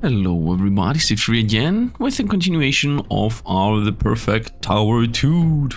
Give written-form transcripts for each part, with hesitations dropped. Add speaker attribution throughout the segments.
Speaker 1: Hello everybody, Sifd again with a continuation of our The Perfect Tower 2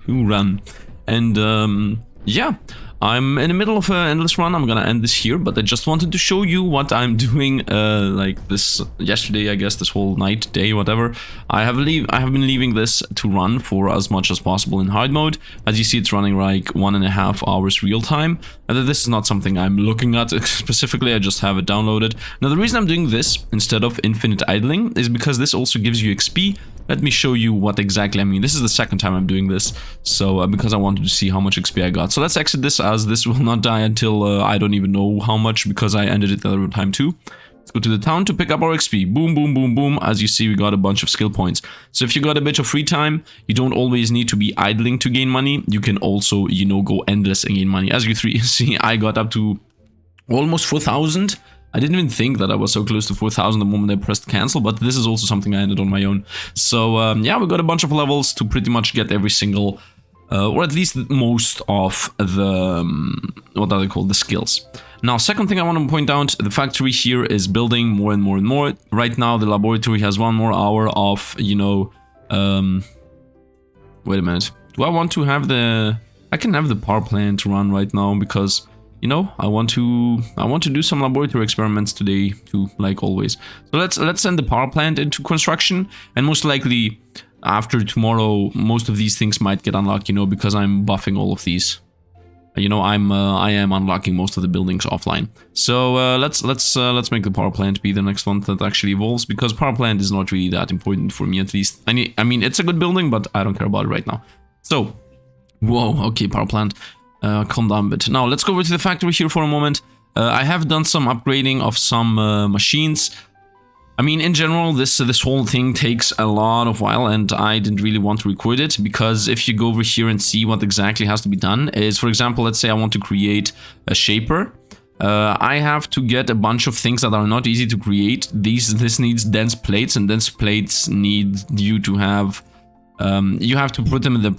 Speaker 1: run. And yeah, I'm in the middle of an endless run. I'm gonna end this here, but I just wanted to show you what I'm doing like this yesterday, I guess, this whole night, day, whatever. I have been leaving this to run for as much as possible in hard mode. As you see, it's running like 1.5 hours real time. And this is not something I'm looking at specifically, I just have it downloaded. Now the reason I'm doing this instead of infinite idling is because this also gives you XP. Let me show you what exactly I mean. This is the second time I'm doing this, so because I wanted to see how much XP I got. So let's exit this, as this will not die until I don't even know how much, because I ended it the other time too. Let's go to the town to pick up our XP. Boom, boom, boom, boom. As you see, we got a bunch of skill points. So if you got a bit of free time, you don't always need to be idling to gain money. You can also, you know, go endless and gain money. As you see, I got up to almost 4,000. I didn't even think that I was so close to 4,000 the moment I pressed cancel, but this is also something I ended on my own. So yeah, we got a bunch of levels to pretty much get every single, or at least most of the, what are they called, the skills. Now, second thing I want to point out, the factory here is building more and more and more. Right now, the laboratory has 1 more hour of, you know, wait a minute. Do I want to have the, I can have the power plant run right now because, you know, I want to do some laboratory experiments today too, like always. So let's send the power plant into construction, and most likely after tomorrow, most of these things might get unlocked, you know, because I'm buffing all of these. You know, I am unlocking most of the buildings offline. So let's make the power plant be the next one that actually evolves, because power plant is not really that important for me, at least. I mean, it's a good building, but I don't care about it right now. So, whoa, okay, power plant. Calm down a bit. Now let's go over to the factory here for a moment. I have done some upgrading of some machines. I mean, in general, this whole thing takes a lot of while, and I didn't really want to record it, because if you go over here and see what exactly has to be done is, for example, let's say I want to create a shaper. I have to get a bunch of things that are not easy to create. This needs dense plates, and dense plates need you to have. You have to put them in the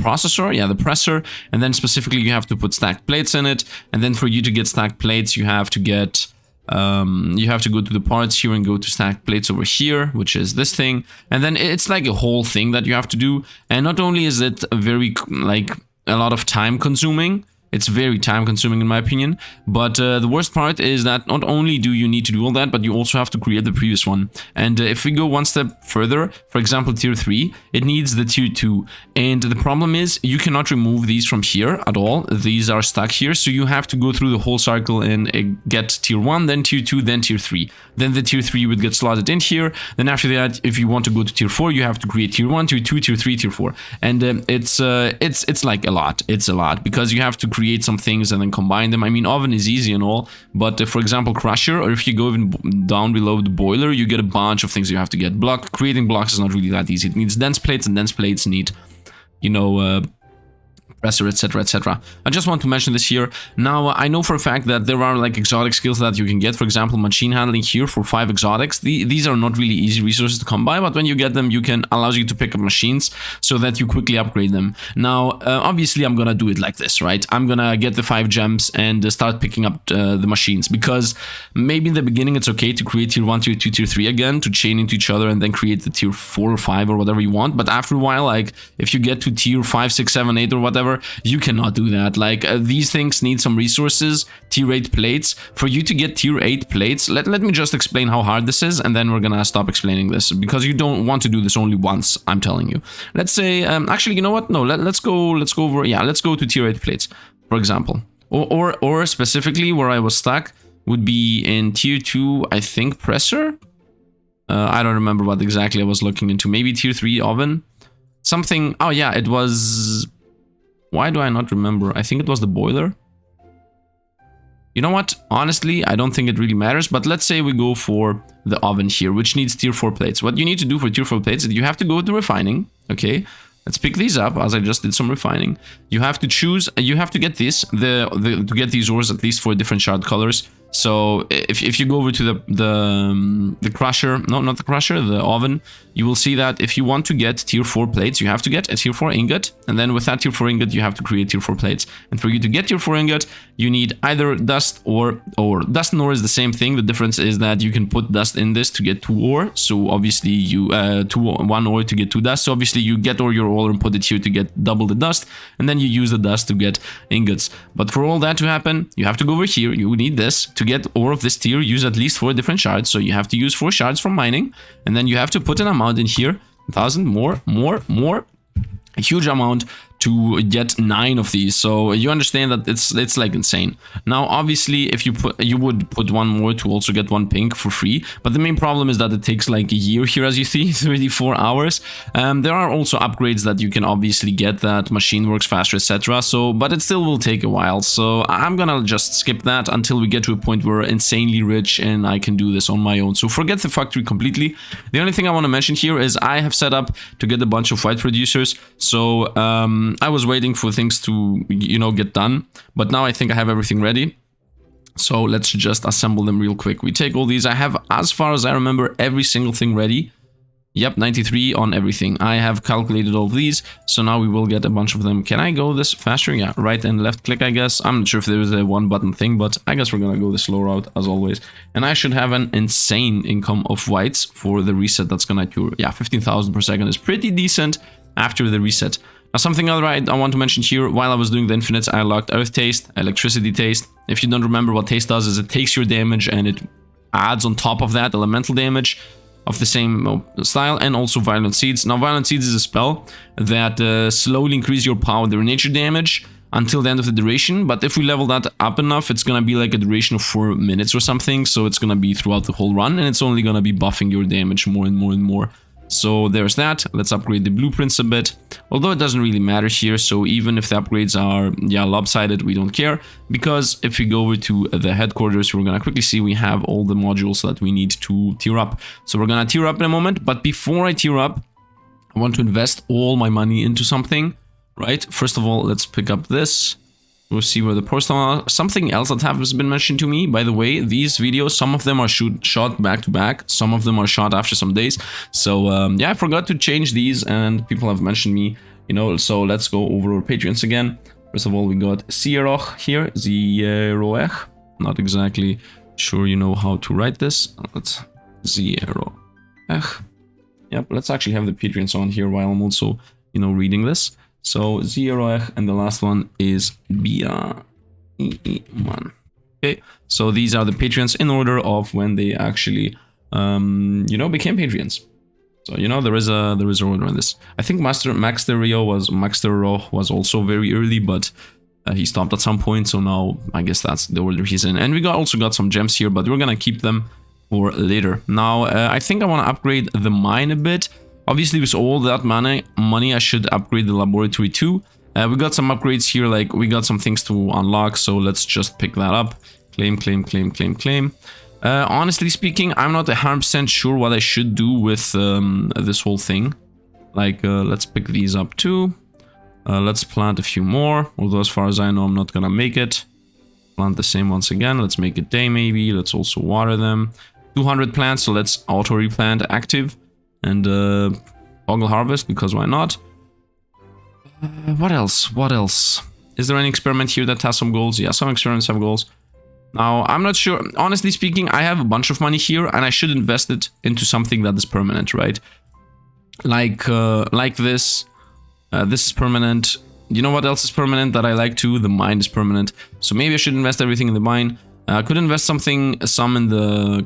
Speaker 1: processor, yeah, the presser, and then specifically you have to put stacked plates in it. And then for you to get stacked plates, you have to get, you have to go to the parts here and go to stacked plates over here, which is this thing. And then it's like a whole thing that you have to do. And not only is it very, like, a lot of time consuming, it's very time consuming in my opinion, but the worst part is that not only do you need to do all that, but you also have to create the previous one. And if we go one step further, for example, tier 3, it needs the tier 2. And the problem is you cannot remove these from here at all. These are stuck here, so you have to go through the whole cycle and get tier 1, then tier 2, then tier 3. Then the tier 3 would get slotted in here. Then after that, if you want to go to tier 4, you have to create tier 1, tier 2, tier 3, tier 4. And it's like a lot. It's a lot, because you have to create some things and then combine them. I mean, oven is easy and all, but for example, crusher, or if you go even down below the boiler, you get a bunch of things you have to get. Creating blocks is not really that easy. It needs dense plates, and dense plates need, you know, presser, etc, etc. I just want to mention this here. Now, I know for a fact that there are like exotic skills that you can get. For example, machine handling here for 5 exotics. These are not really easy resources to come by, but when you get them, allows you to pick up machines so that you quickly upgrade them. Now, obviously, I'm gonna do it like this, right? I'm gonna get the 5 gems and start picking up the machines, because maybe in the beginning it's okay to create tier 1, tier 2, tier 3 again, to chain into each other and then create the tier 4 or 5 or whatever you want. But after a while, like if you get to tier 5, 6, 7, 8 or whatever, you cannot do that. Like these things need some resources. Tier 8 plates. For you to get tier 8 plates, let me just explain how hard this is, and then we're gonna stop explaining this, because you don't want to do this only once, I'm telling you. Let's say, actually, you know what? No, let's go over, yeah, let's go to tier 8 plates, for example. Or specifically where I was stuck would be in tier 2, I think, presser? I don't remember what exactly I was looking into. Maybe tier 3 oven? Something, oh yeah, it was... Why do I not remember? I think it was the boiler. You know what? Honestly, I don't think it really matters, but let's say we go for the oven here, which needs tier 4 plates. What you need to do for tier 4 plates is you have to go to refining, okay? Let's pick these up, as I just did some refining. You have to choose, you have to get this, to get these ores, at least for different shard colors. So if you go over to the crusher, no, not the crusher, the oven, you will see that if you want to get tier 4 plates, you have to get a tier 4 ingot, and then with that tier 4 ingot, you have to create tier 4 plates. And for you to get tier 4 ingot, you need either dust or dust and ore is the same thing. The difference is that you can put dust in this to get 2 ore. So obviously you 1 ore to get 2 dust. So obviously you get all your ore and put it here to get double the dust, and then you use the dust to get ingots. But for all that to happen, you have to go over here. You need this to get ore of this tier. Use at least 4 different shards. So you have to use 4 shards from mining, and then you have to put an amount in here, 1,000 more, a huge amount to get 9 of these. So you understand that it's like insane. Now obviously if you would put 1 more to also get 1 pink for free, but the main problem is that it takes like a year here, as you see, 34 hours. There are also upgrades that you can obviously get that machine works faster, etc. So but it still will take a while, so I'm gonna just skip that until we get to a point where we're insanely rich and I can do this on my own. So forget the factory completely. The only thing I want to mention here is I have set up to get a bunch of white producers. So I was waiting for things to, you know, get done, but now I think I have everything ready. So let's just assemble them real quick. We take all these. I have, as far as I remember, every single thing ready. Yep, 93 on everything. I have calculated all of these, so now we will get a bunch of them. Can I go this faster? Yeah, right and left click, I guess. I'm not sure if there is a 1 button thing, but I guess we're gonna go the slow route as always. And I should have an insane income of whites for the reset that's gonna cure. Yeah, 15,000 per second is pretty decent after the reset. Now, something other I want to mention here, while I was doing the infinites, I unlocked earth taste, electricity taste. If you don't remember what taste does, is it takes your damage and it adds on top of that elemental damage of the same style, and also violent seeds. Now, violent seeds is a spell that slowly increase your power, their nature damage until the end of the duration. But if we level that up enough, it's gonna be like a duration of 4 minutes or something. So it's gonna be throughout the whole run, and it's only gonna be buffing your damage more and more and more. So there's that. Let's upgrade the blueprints a bit, although it doesn't really matter here. So even if the upgrades are, yeah, lopsided, we don't care, because if we go over to the headquarters, we're gonna quickly see we have all the modules that we need to tier up. So we're gonna tier up in a moment, but before I tier up, I want to invest all my money into something, right? First of all, let's pick up this. We'll see where the posts are. Something else that has been mentioned to me, by the way, these videos, some of them are shot back to back, some of them are shot after some days. So yeah, I forgot to change these, and people have mentioned me, you know. So let's go over our Patreons again. First of all, we got Xieroeh here, Xieroeh. Not exactly sure you know how to write this. Let's Xieroeh. Yep, let's actually have the Patreons on here while I'm also, you know, reading this. So Xieroeh, and the last one is Beaniiman. Okay, so these are the Patreons in order of when they actually, you know, became Patreons. So, you know, there is a order on this. I think Maxterio was also very early, but he stopped at some point. So now I guess that's the order he's in. And we also got some gems here, but we're gonna keep them for later. Now I think I want to upgrade the mine a bit. Obviously, with all that money, I should upgrade the laboratory too. We got some upgrades here, like we got some things to unlock, so let's just pick that up. Claim, claim, claim, claim, claim. Honestly speaking, I'm not 100% sure what I should do with this whole thing. Like, let's pick these up too. Let's plant a few more, although as far as I know, I'm not gonna make it. Plant the same once again. Let's make a day maybe. Let's also water them. 200 plants, so let's auto replant active. And toggle harvest, because why not? What else? What else? Is there any experiment here that has some goals? Yeah, some experiments have goals. Now, I'm not sure. Honestly speaking, I have a bunch of money here, and I should invest it into something that is permanent, right? Like this. This is permanent. You know what else is permanent that I like too? The mine is permanent. So maybe I should invest everything in the mine. I could invest some in the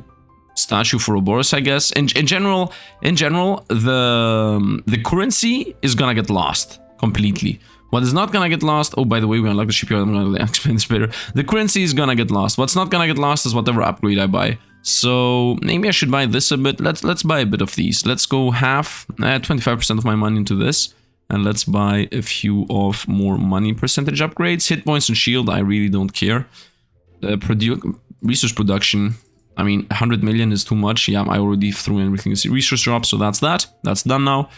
Speaker 1: statue for Ouroboros, I guess. In general, the currency is gonna get lost completely. What is not gonna get lost, oh, by the way, we unlock the shipyard, I'm gonna explain this better. The currency is gonna get lost. What's not gonna get lost is whatever upgrade I buy. So maybe I should buy this a bit. Let's buy a bit of these. Let's go half, 25% of my money into this. And let's buy a few of more money percentage upgrades. Hit points and shield, I really don't care. Resource production, I mean, 100 million is too much. Yeah, I already threw in everything as resource drop, so that's that. That's done now.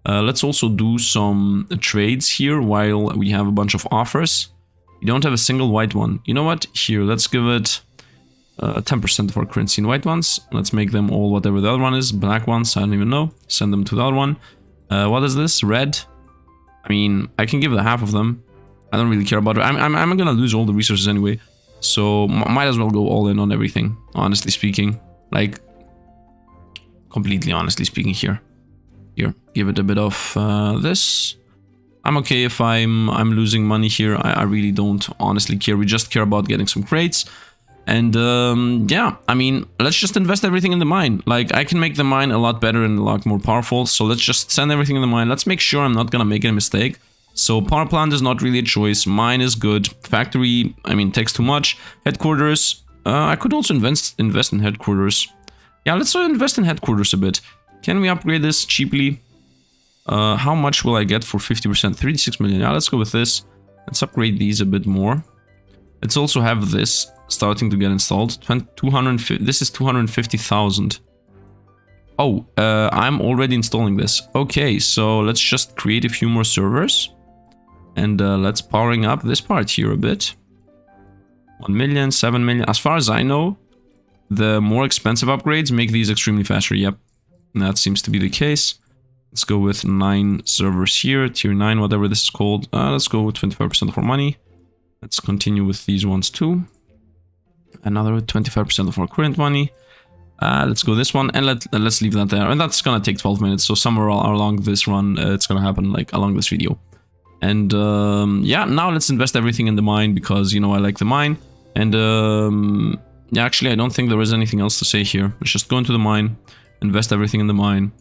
Speaker 1: Let's also do some trades here while we have a bunch of offers. We don't have a single white one. You know what? Here, let's give it 10% of our currency in white ones. Let's make them all whatever the other one is. Black ones, I don't even know. Send them to the other one. What is this? Red. I mean, I can give the half of them. I don't really care about it. I'm gonna lose all the resources anyway. So might as well go all in on everything, honestly speaking. Like, completely honestly speaking here. Here, give it a bit of this. I'm okay if I'm losing money here. I really don't honestly care. We just care about getting some crates. And yeah, I mean, let's just invest everything in the mine. Like, I can make the mine a lot better and a lot more powerful. So let's just send everything in the mine. Let's make sure I'm not gonna make any mistake. So power plant is not really a choice. Mine is good. Factory, I mean, takes too much. Headquarters, I could also invest in headquarters. Yeah, let's invest in headquarters a bit. Can we upgrade this cheaply? How much will I get for 50%? 36 million. Yeah, let's go with this. Let's upgrade these a bit more. Let's also have this starting to get installed. 250. This is 250,000. Oh, I'm already installing this. Okay, so let's just create a few more servers. And let's powering up this part here a bit. 1 million, 7 million. As far as I know, the more expensive upgrades make these extremely faster. Yep, that seems to be the case. Let's go with 9 servers here, tier 9, whatever this is called. Let's go with 25% of our money. Let's continue with these ones too. Another 25% of our current money. Let's go this one, and let's leave that there. And that's gonna take 12 minutes, so somewhere along this run, it's gonna happen, like, along this video. And yeah, now let's invest everything in the mine, because, you know, I like the mine. And yeah, actually, I don't think there is anything else to say here. Let's just go into the mine, invest everything in the mine,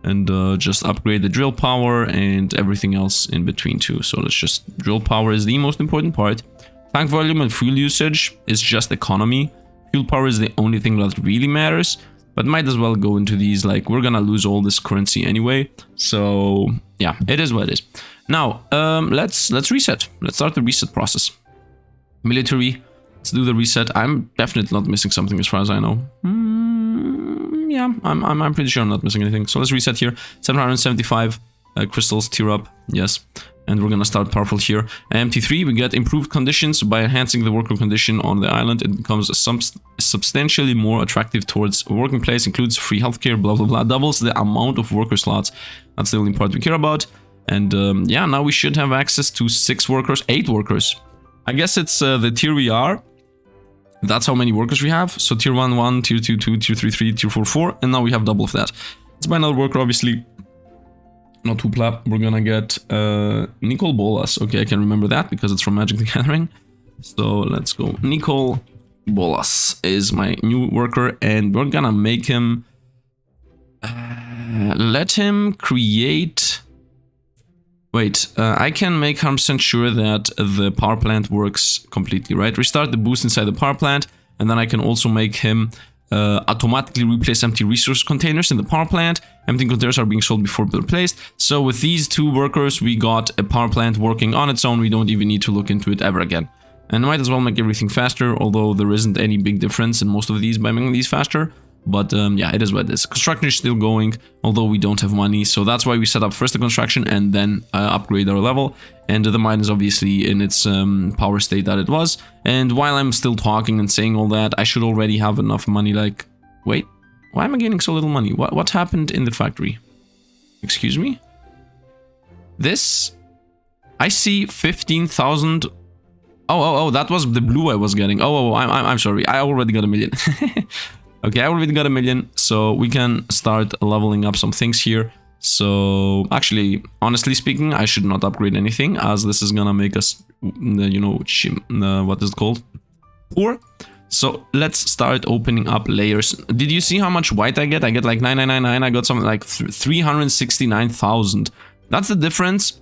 Speaker 1: and just upgrade the drill power and everything else in between too. So let's just, drill power is the most important part. Tank volume and fuel usage is just economy. Fuel power is the only thing that really matters, but might as well go into these. Like, we're gonna lose all this currency anyway. So yeah, it is what it is. Now, let's reset. Let's start the reset process. Military, let's do the reset. I'm definitely not missing something as far as I know. Yeah, I'm pretty sure I'm not missing anything. So let's reset here. 775 crystals, tier up, yes. And we're gonna start powerful here. MT3, we get improved conditions by enhancing the worker condition on the island. It becomes substantially more attractive towards a working place, includes free healthcare, blah blah blah, doubles the amount of worker slots. That's the only part we care about. And yeah, now we should have access to 6 workers, 8 workers. I guess it's the tier we are. That's how many workers we have. So tier 1, 1, tier 2, 2, tier 3, 3, tier 4, 4. And now we have double of that. Let's buy another worker, obviously. Not Hoopla. We're gonna get Nicol Bolas. Okay, I can remember that because it's from Magic the Gathering. So let's go. Nicol Bolas is my new worker. And we're gonna make him... let him create... Wait, I can make 100% sure that the power plant works completely, right? Restart the boost inside the power plant, and then I can also make him automatically replace empty resource containers in the power plant. Empty containers are being sold before they're replaced. So with these 2 workers, we got a power plant working on its own. We don't even need to look into it ever again. And might as well make everything faster, although there isn't any big difference in most of these by making these faster. But yeah, it is what it is. Construction is still going, although we don't have money. So that's why we set up first the construction and then upgrade our level. And the mine is obviously in its power state that it was. And while I'm still talking and saying all that, I should already have enough money. Like, wait, why am I gaining so little money? What happened in the factory? Excuse me? This? I see 15,000... Oh, that was the blue I was getting. I'm sorry. I already got 1 million. Okay, I already got 1 million, so we can start leveling up some things here. So, actually, honestly speaking, I should not upgrade anything, as this is gonna make us, you know, what is it called? Poor. So, let's start opening up layers. Did you see how much white I get? I get like 9999, I got something like 369,000. That's the difference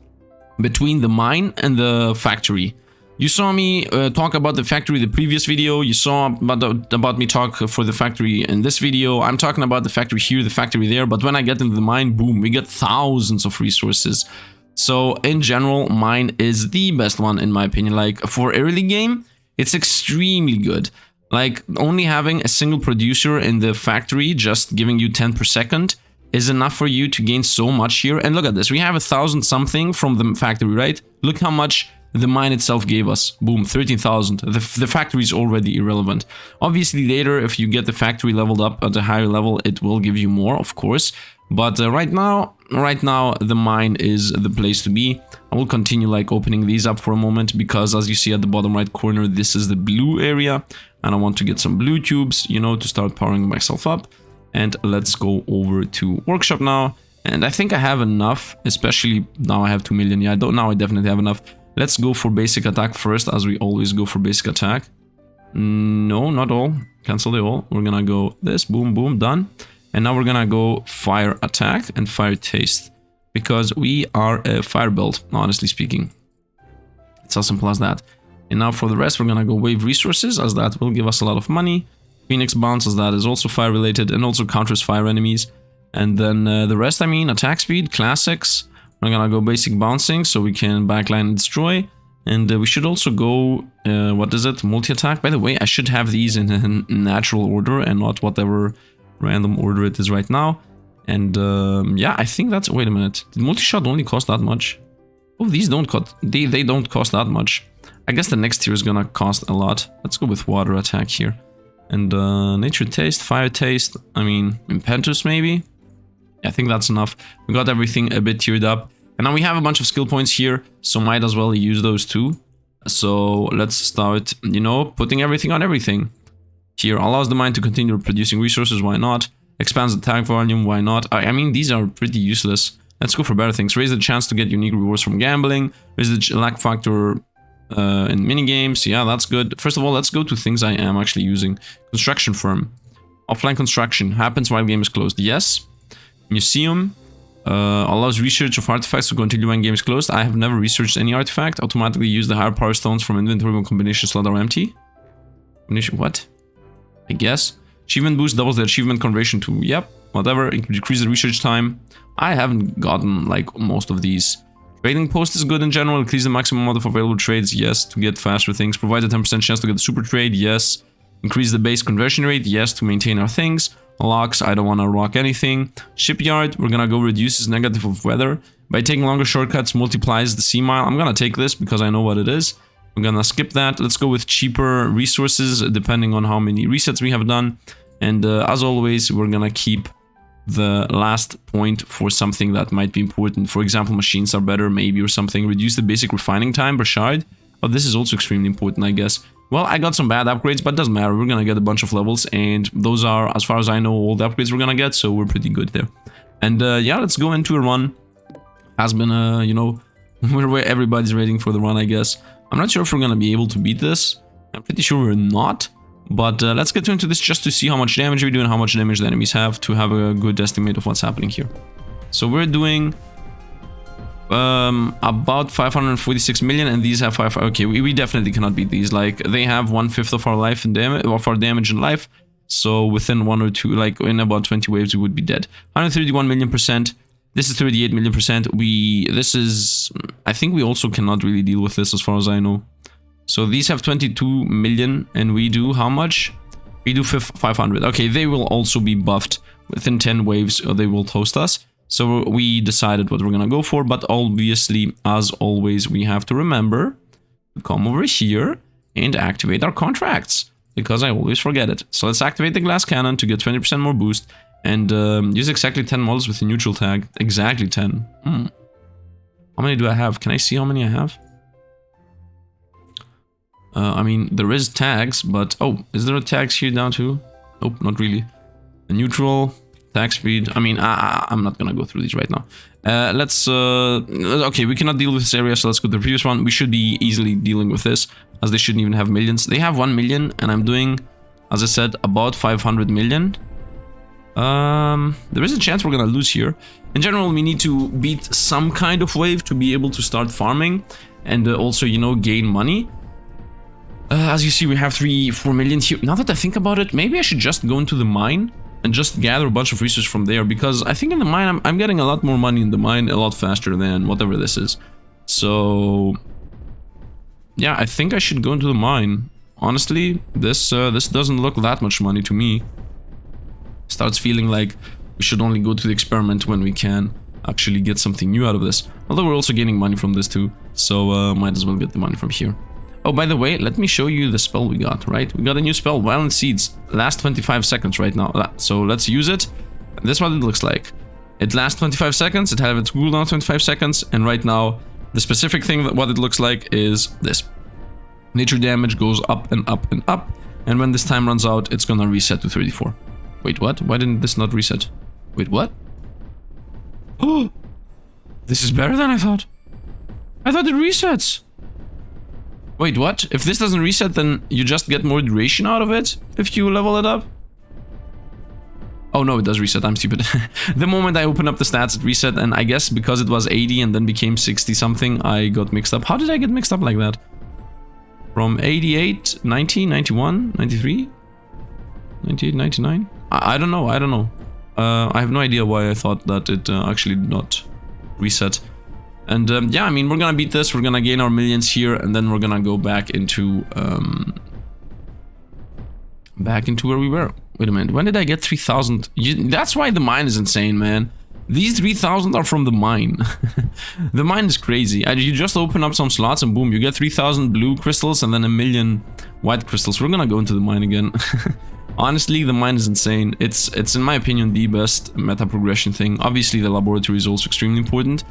Speaker 1: between the mine and the factory. You saw me talk about the factory in the previous video. You saw about me talk for the factory in this video. I'm talking about the factory here, the factory there. But when I get into the mine, boom, we get thousands of resources. So in general, mine is the best one in my opinion. Like for early game, it's extremely good. Like only having a single producer in the factory, just giving you 10 per second, is enough for you to gain so much here. And look at this, we have 1,000 something from the factory, right? Look how much the mine itself gave us. Boom, 13,000. The factory is already irrelevant. Obviously later, if you get the factory leveled up at a higher level, it will give you more, of course. But right now, the mine is the place to be. I will continue like opening these up for a moment because as you see at the bottom right corner, this is the blue area. And I want to get some blue tubes, you know, to start powering myself up. And let's go over to workshop now. And I think I have enough, especially now I have 2 million. Yeah, now I definitely have enough. Let's go for basic attack first, as we always go for basic attack. No, not all. Cancel the all. We're gonna go this, boom, boom, done. And now we're gonna go fire attack and fire taste. Because we are a fire build, honestly speaking. It's as simple as that. And now for the rest, we're gonna go wave resources, as that will give us a lot of money. Phoenix bounce, as that is also fire related and also counters fire enemies. And then the rest, I mean, attack speed, classics. We're gonna go basic bouncing so we can backline and destroy. And we should also go, what is it, multi-attack. By the way, I should have these in a natural order and not whatever random order it is right now. And yeah, I think that's, wait a minute, did multi-shot only cost that much? Oh, these don't cost, they don't cost that much. I guess the next tier is gonna cost a lot. Let's go with water attack here. And nature taste, fire taste, I mean, impetus maybe? I think that's enough. We got everything a bit tiered up. And now we have a bunch of skill points here, so might as well use those too. So let's start, you know, putting everything on everything. Here, allows the mine to continue producing resources, why not? Expands attack volume, why not? I mean, these are pretty useless. Let's go for better things. Raise the chance to get unique rewards from gambling. Raise the lack factor in minigames. Yeah, that's good. First of all, let's go to things I am actually using. Construction firm. Offline construction. Happens while game is closed. Yes. Museum. Allows research of artifacts to continue when game is closed. I have never researched any artifact. Automatically use the higher power stones from inventory when combination slot are empty. Combination, what? I guess. Achievement boost doubles the achievement conversion to, yep, whatever. Decrease the research time. I haven't gotten like most of these. Trading post is good in general. Increase the maximum amount of available trades, yes, to get faster things. Provide a 10% chance to get the super trade, yes. Increase the base conversion rate, yes, to maintain our things. Locks, I don't want to rock anything. Shipyard, we're gonna go reduces negative of weather. By taking longer shortcuts, multiplies the sea mile. I'm gonna take this because I know what it is. I'm gonna skip that. Let's go with cheaper resources depending on how many resets we have done. And as always, we're gonna keep the last point for something that might be important. For example, machines are better, maybe, or something. Reduce the basic refining time per shard. But this is also extremely important, I guess. Well, I got some bad upgrades, but it doesn't matter. We're gonna get a bunch of levels, and those are, as far as I know, all the upgrades we're gonna get, so we're pretty good there. And yeah, let's go into a run. Has been, you know, where everybody's waiting for the run, I guess. I'm not sure if we're gonna be able to beat this. I'm pretty sure we're not. But let's get into this just to see how much damage we do and how much damage the enemies have to have a good estimate of what's happening here. So we're doing about 546 million, and these have 5. Okay, we definitely cannot beat these. Like, they have 1/5 of our life and damage, of our damage in life. So within 1 or 2, like in about 20 waves, we would be dead. 131 million %. This is 38 million %. This is, I think we also cannot really deal with this as far as I know. So these have 22 million, and we do how much? We do 500. Okay, they will also be buffed within 10 waves, or they will toast us. So we decided what we're gonna go for, but obviously, as always, we have to remember to come over here and activate our contracts, because I always forget it. So let's activate the glass cannon to get 20% more boost, and use exactly 10 models with a neutral tag. Exactly 10. How many do I have? Can I see how many I have? I mean, there is tags, but... Oh, is there a tags here down too? Nope, not really. A neutral, tag speed. I mean, I'm not gonna go through these right now. Let's... okay, we cannot deal with this area, so let's go to the previous one. We should be easily dealing with this, as they shouldn't even have millions. They have 1 million, and I'm doing, as I said, about 500 million. There is a chance we're gonna lose here. In general, we need to beat some kind of wave to be able to start farming, and also, you know, gain money. As you see, we have 3-4 million here. Now that I think about it, maybe I should just go into the mine and just gather a bunch of research from there, because I think in the mine, I'm getting a lot more money in the mine a lot faster than whatever this is. So yeah, I think I should go into the mine. Honestly, this doesn't look that much money to me. Starts feeling like we should only go to the experiment when we can. actually get something new out of this. Although we're also gaining money from this too, so might as well get the money from here. Oh, by the way, let me show you the spell we got, right? We got a new spell, Violent Seeds. Last 25 seconds right now. So let's use it. This is what it looks like. It lasts 25 seconds, it has its cooldown 25 seconds, and right now, the specific thing that what it looks like is this. Nature damage goes up and up and up, and when this time runs out, it's gonna reset to 34. Wait, what? Why didn't this not reset? Wait, what? Oh! This is better than I thought. I thought it resets. Wait, what? If this doesn't reset, then you just get more duration out of it if you level it up? Oh no, it does reset, I'm stupid. The moment I open up the stats, it reset, and I guess because it was 80 and then became 60 something, I got mixed up. How did I get mixed up like that? From 88, 90, 91, 93? 98, 99? I don't know, I don't know. I have no idea why I thought that it actually did not reset. And yeah, I mean, we're gonna beat this, we're gonna gain our millions here, and then we're gonna go back into where we were. Wait a minute, when did I get 3,000? That's why the mine is insane, man. These 3,000 are from the mine. The mine is crazy. You just open up some slots and boom, you get 3,000 blue crystals and then a million white crystals. We're gonna go into the mine again. Honestly, the mine is insane. It's in my opinion the best meta progression thing. Obviously, the laboratory is also extremely important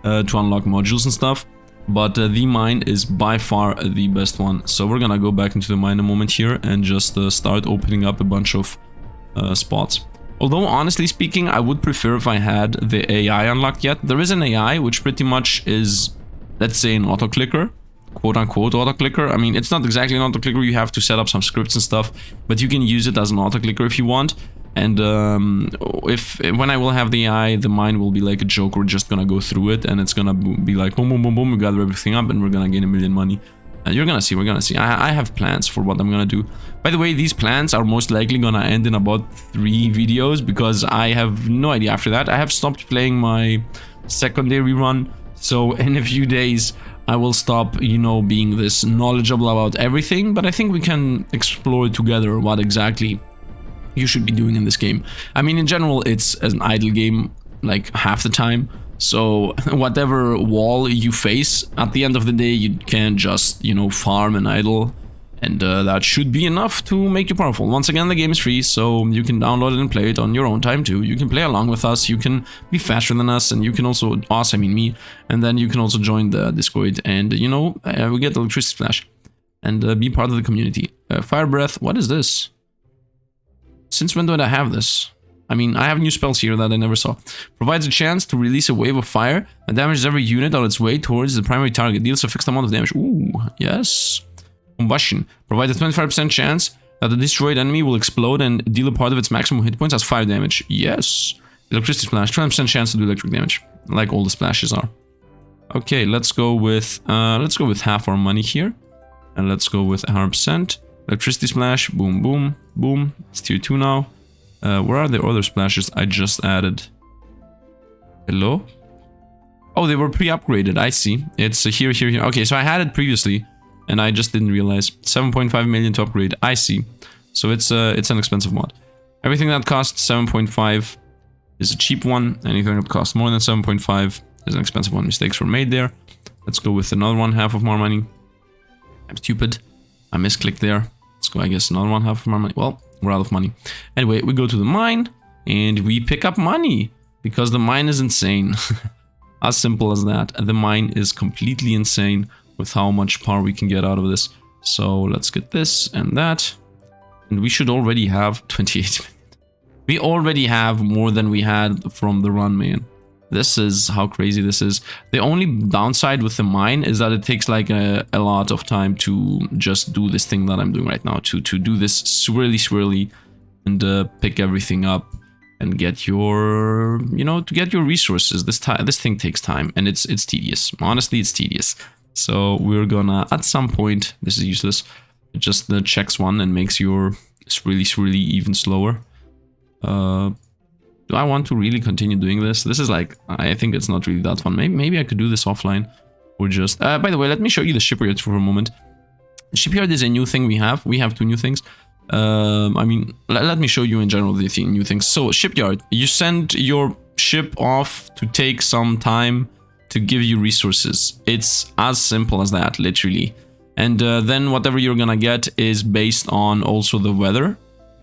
Speaker 1: to unlock modules and stuff. But the mine is by far the best one. So we're gonna go back into the mine a moment here and just start opening up a bunch of spots. Although, honestly speaking, I would prefer if I had the AI unlocked yet. There is an AI which pretty much is, let's say, an auto-clicker. Quote-unquote auto-clicker. I mean, it's not exactly an auto-clicker. You have to set up some scripts and stuff. But you can use it as an auto-clicker if you want. And when I will have the AI, the mine will be like a joke. We're just gonna go through it, and it's gonna be like boom, boom, boom, boom. We gather everything up, and we're gonna gain a million money. You're gonna see. We're gonna see. I have plans for what I'm gonna do. By the way, these plans are most likely gonna end in about 3 videos because I have no idea after that. I have stopped playing my secondary run, so in a few days I will stop, you know, being this knowledgeable about everything. But I think we can explore together what exactly you should be doing in this game. I mean, in general, it's an idle game like half the time. So whatever wall you face, at the end of the day, you can just, you know, farm and idle. And that should be enough to make you powerful. Once again, the game is free, so you can download it and play it on your own time too. You can play along with us, you can be faster than us, and you can also, us, I mean me, and then you can also join the Discord and, you know, we get electricity splash and be part of the community. Fire breath, what is this? Since when did I have this? I mean, I have new spells here that I never saw. Provides a chance to release a wave of fire that damages every unit on its way towards the primary target. Deals a fixed amount of damage. Ooh, yes. Combustion. Provides a 25% chance that the destroyed enemy will explode and deal a part of its maximum hit points as fire damage. Yes. Electricity splash. 20% chance to do electric damage. Like all the splashes are. Okay, let's go with half our money here. And let's go with 100%. Electricity splash. Boom, boom, boom. It's tier 2 now. Where are the other splashes I just added? Hello? Oh, they were pre-upgraded. I see. It's here, here, here. Okay, so I had it previously, and I just didn't realize. 7.5 million to upgrade. I see. So it's an expensive mod. Everything that costs 7.5 is a cheap one. Anything that costs more than 7.5 is an expensive one. Mistakes were made there. Let's go with another one, half of more money. I'm stupid. I misclicked there. Let's go, I guess, another one, half of more money. Well, we're out of money. Anyway, we go to the mine and we pick up money because the mine is insane. As simple as that. The mine is completely insane with how much power we can get out of this. So let's get this and that. And we should already have 28 million. We already have more than we had from the run, man. This is how crazy this is. The only downside with the mine is that it takes like a lot of time to just do this thing that I'm doing right now. To do this swirly and pick everything up and get your, you know, to get your resources. This thing takes time and it's tedious. Honestly, it's tedious. So we're gonna, at some point, this is useless. It just checks one and makes your swirly even slower. Do I want to really continue doing this? This is like, I think it's not really that fun. Maybe I could do this offline. Or just... by the way, let me show you the Shipyard for a moment. Shipyard is a new thing we have. We have 2 new things. I mean, let me show you in general the new things. So, Shipyard. You send your ship off to take some time to give you resources. It's as simple as that, literally. And then whatever you're gonna get is based on also the weather.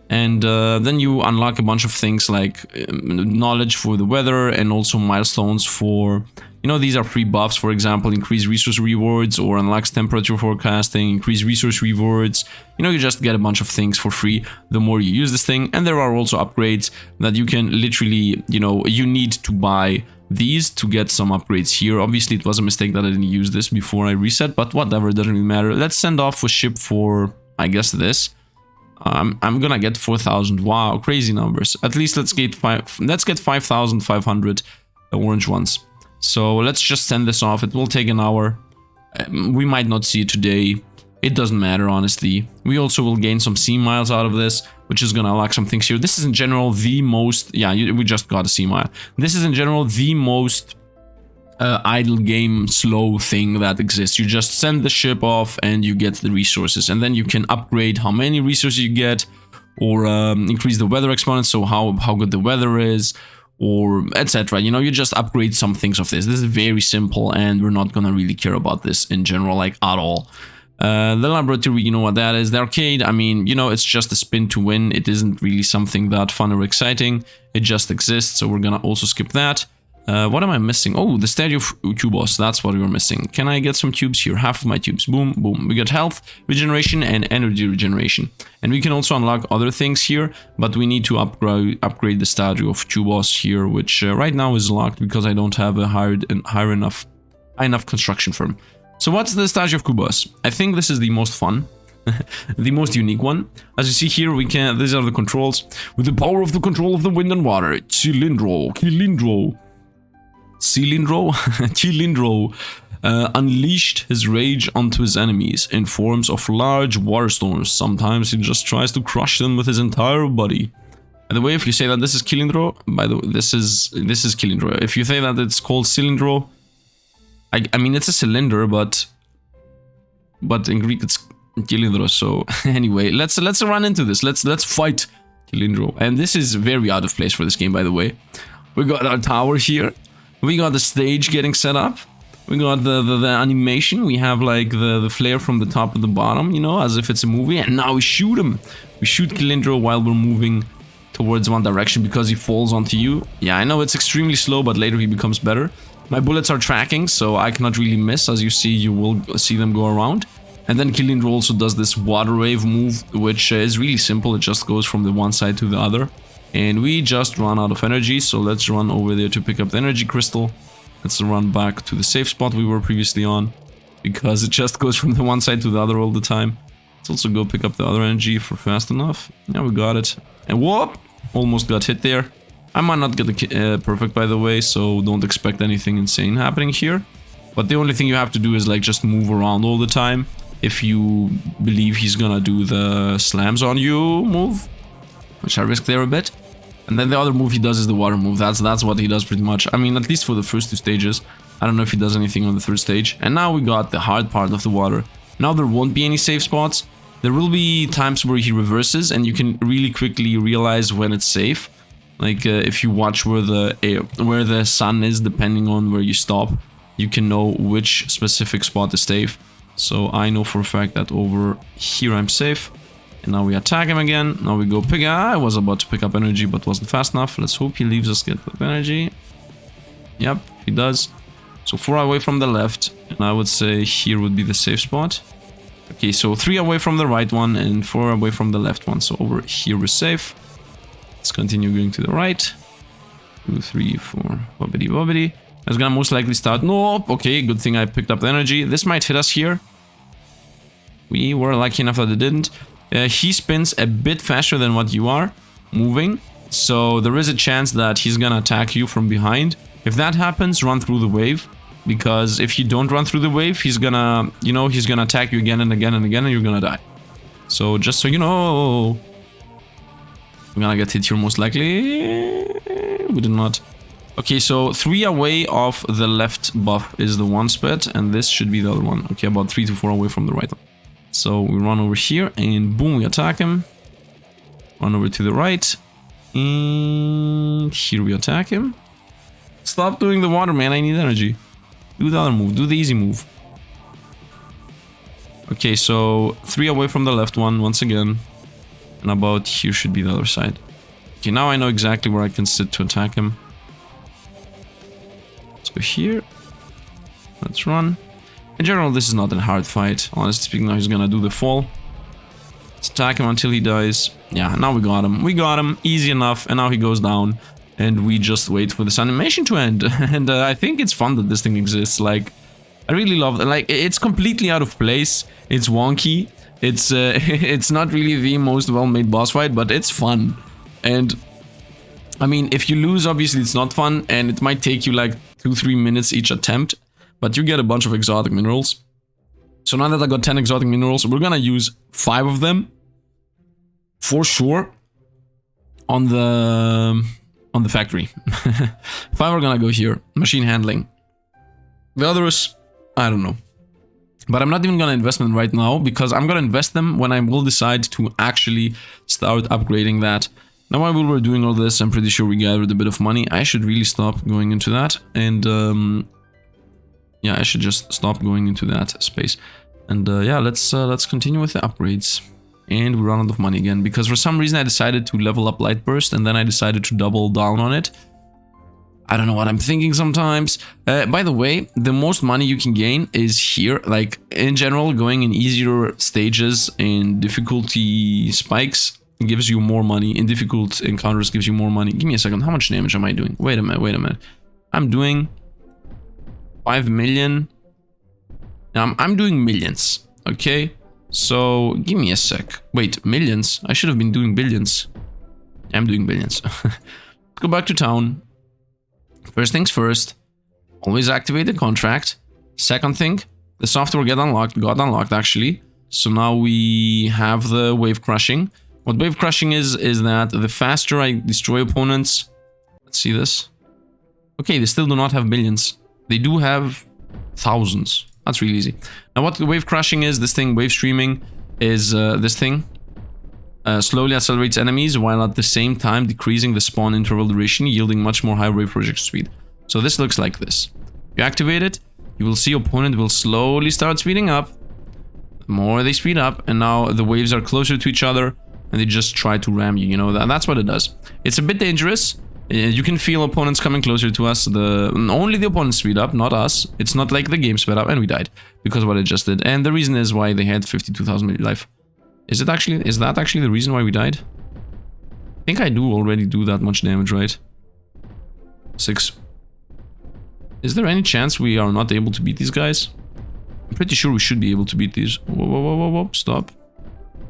Speaker 1: And then you unlock a bunch of things like knowledge for the weather and also milestones for, you know, these are free buffs, for example, increase resource rewards or unlocks temperature forecasting, increase resource rewards. You know, you just get a bunch of things for free the more you use this thing. And there are also upgrades that you can literally, you know, you need to buy these to get some upgrades here. Obviously, it was a mistake that I didn't use this before I reset, but whatever, it doesn't really matter. Let's send off a ship for, I guess, this. I'm gonna get 4,000. Wow, crazy numbers. At least let's get 5,500 orange ones. So let's just send this off. It will take an hour. We might not see it today. It doesn't matter, honestly. We also will gain some sea miles out of this, which is gonna unlock some things here. This is in general the most... Yeah, we just got a sea mile. This is in general the most idle game slow thing that exists. You just send the ship off and you get the resources, and then you can upgrade how many resources you get, or increase the weather exponent, so how good the weather is, or etc. You know, you just upgrade some things of this. This is very simple, and we're not gonna really care about this in general, like at all. The laboratory, you know what that is. The arcade, I mean, you know, it's just a spin to win. It isn't really something that fun or exciting. It just exists, so we're gonna also skip that. What am I missing? Oh, the statue of Cubos. That's what we were missing. Can I get some tubes here? Half of my tubes. Boom, boom. We got health regeneration and energy regeneration. And we can also unlock other things here, but we need to upgrade the statue of Cubos here, which right now is locked because I don't have a high enough construction firm. So what's the statue of Cubos? I think this is the most fun. The most unique one. As you see here, we can... These are the controls. With the power of the control of the wind and water, Cilindro unleashed his rage onto his enemies in forms of large water storms. Sometimes he just tries to crush them with his entire body. By the way, if you say that this is Cilindro, by the way, this is Cilindro. If you say that it's called Cilindro, I mean it's a cylinder, but in Greek it's Cilindro. So anyway, let's run into this. Let's fight Cilindro. And this is very out of place for this game, by the way. We got our tower here. We got the stage getting set up. We got the animation. We have like the flare from the top to the bottom, you know, as if it's a movie. And now we shoot him. We shoot Cilindro while we're moving towards one direction because he falls onto you. Yeah, I know it's extremely slow, but later he becomes better. My bullets are tracking, so I cannot really miss. As you see, you will see them go around. And then Cilindro also does this water wave move, which is really simple. It just goes from the one side to the other. And we just run out of energy, so let's run over there to pick up the energy crystal. Let's run back to the safe spot we were previously on, because it just goes from the one side to the other all the time. Let's also go pick up the other energy for fast enough. Yeah, we got it. And whoop! Almost got hit there. I might not get the perfect, by the way, so don't expect anything insane happening here. But the only thing you have to do is like just move around all the time. If you believe he's gonna do the slams on you move, which I risk there a bit. And then the other move he does is the water move. That's what he does pretty much. I mean, at least for the first two stages. I don't know if he does anything on the third stage. And now we got the hard part of the water. Now there won't be any safe spots. There will be times where he reverses, and you can really quickly realize when it's safe. Like if you watch where the sun is, depending on where you stop, you can know which specific spot is safe. So I know for a fact that over here I'm safe. And now we attack him again. Now we go pick... I was about to pick up energy, but wasn't fast enough. Let's hope he leaves us get the energy. Yep, he does. So 4 away from the left. And I would say here would be the safe spot. Okay, so 3 away from the right one and 4 away from the left one. So over here we're safe. Let's continue going to the right. 2, 3, 4. Bobbity, bobbity. It's gonna most likely start... Nope. Okay, good thing I picked up the energy. This might hit us here. We were lucky enough that it didn't. He spins a bit faster than what you are moving, so there is a chance that he's gonna attack you from behind. If that happens, run through the wave, because if you don't run through the wave, he's gonna, you know, he's gonna attack you again and again and again, and you're gonna die. So just so you know, I'm gonna get hit here most likely. We did not. Okay, so 3 away of the left buff is the one spot, and this should be the other one. Okay, about 3 to 4 away from the right one. So we run over here and boom, we attack him. Run over to the right. And here we attack him. Stop doing the water, man. I need energy. Do the other move. Do the easy move. Okay, so 3 away from the left one once again. And about here should be the other side. Okay, now I know exactly where I can sit to attack him. Let's go here. Let's run. In general, this is not a hard fight. Honestly speaking, now he's gonna do the fall. Let's attack him until he dies. Yeah, now we got him. We got him. Easy enough. And now he goes down. And we just wait for this animation to end. And I think it's fun that this thing exists. Like, I really love it. Like, it's completely out of place. It's wonky. It's it's not really the most well-made boss fight, but it's fun. And I mean, if you lose, obviously it's not fun, and it might take you like 2-3 minutes each attempt, but you get a bunch of exotic minerals. So now that I got 10 exotic minerals, we're gonna use 5 of them for sure on the factory. 5 are gonna go here. Machine handling. The others, I don't know. But I'm not even gonna invest them right now, because I'm gonna invest them when I will decide to actually start upgrading that. Now while we're doing all this, I'm pretty sure we gathered a bit of money. I should really stop going into that, and yeah, I should just stop going into that space. And yeah, let's continue with the upgrades. And we run out of money again, because for some reason I decided to level up Light Burst, and then I decided to double down on it. I don't know what I'm thinking sometimes. By the way, the most money you can gain is here. Like, in general, going in easier stages and difficulty spikes gives you more money. In difficult encounters gives you more money. Give me a second. How much damage am I doing? Wait a minute. I'm doing 5 million. Now, I'm doing millions. Okay? So, give me a sec. Wait, millions? I should have been doing billions. I'm doing billions. Let's go back to town. First things first, always activate the contract. Second thing, the software got unlocked actually. So now we have the wave crushing. What wave crushing is that the faster I destroy opponents... Let's see this. Okay, they still do not have billions. They do have thousands. That's really easy. Now what the wave crushing is, this thing, wave streaming, is this thing. Slowly accelerates enemies while at the same time decreasing the spawn interval duration, yielding much more high wave projection speed. So this looks like this. You activate it, you will see opponent will slowly start speeding up. The more they speed up, and now the waves are closer to each other, and they just try to ram you, you know, that's what it does. It's a bit dangerous. You can feel opponents coming closer to us. Only the opponents speed up, not us. It's not like the game sped up, and we died because of what it just did. And the reason is why they had 52,000 life. Is that actually the reason why we died? I think I do already do that much damage, right? 6. Is there any chance we are not able to beat these guys? I'm pretty sure we should be able to beat these. Whoa, stop.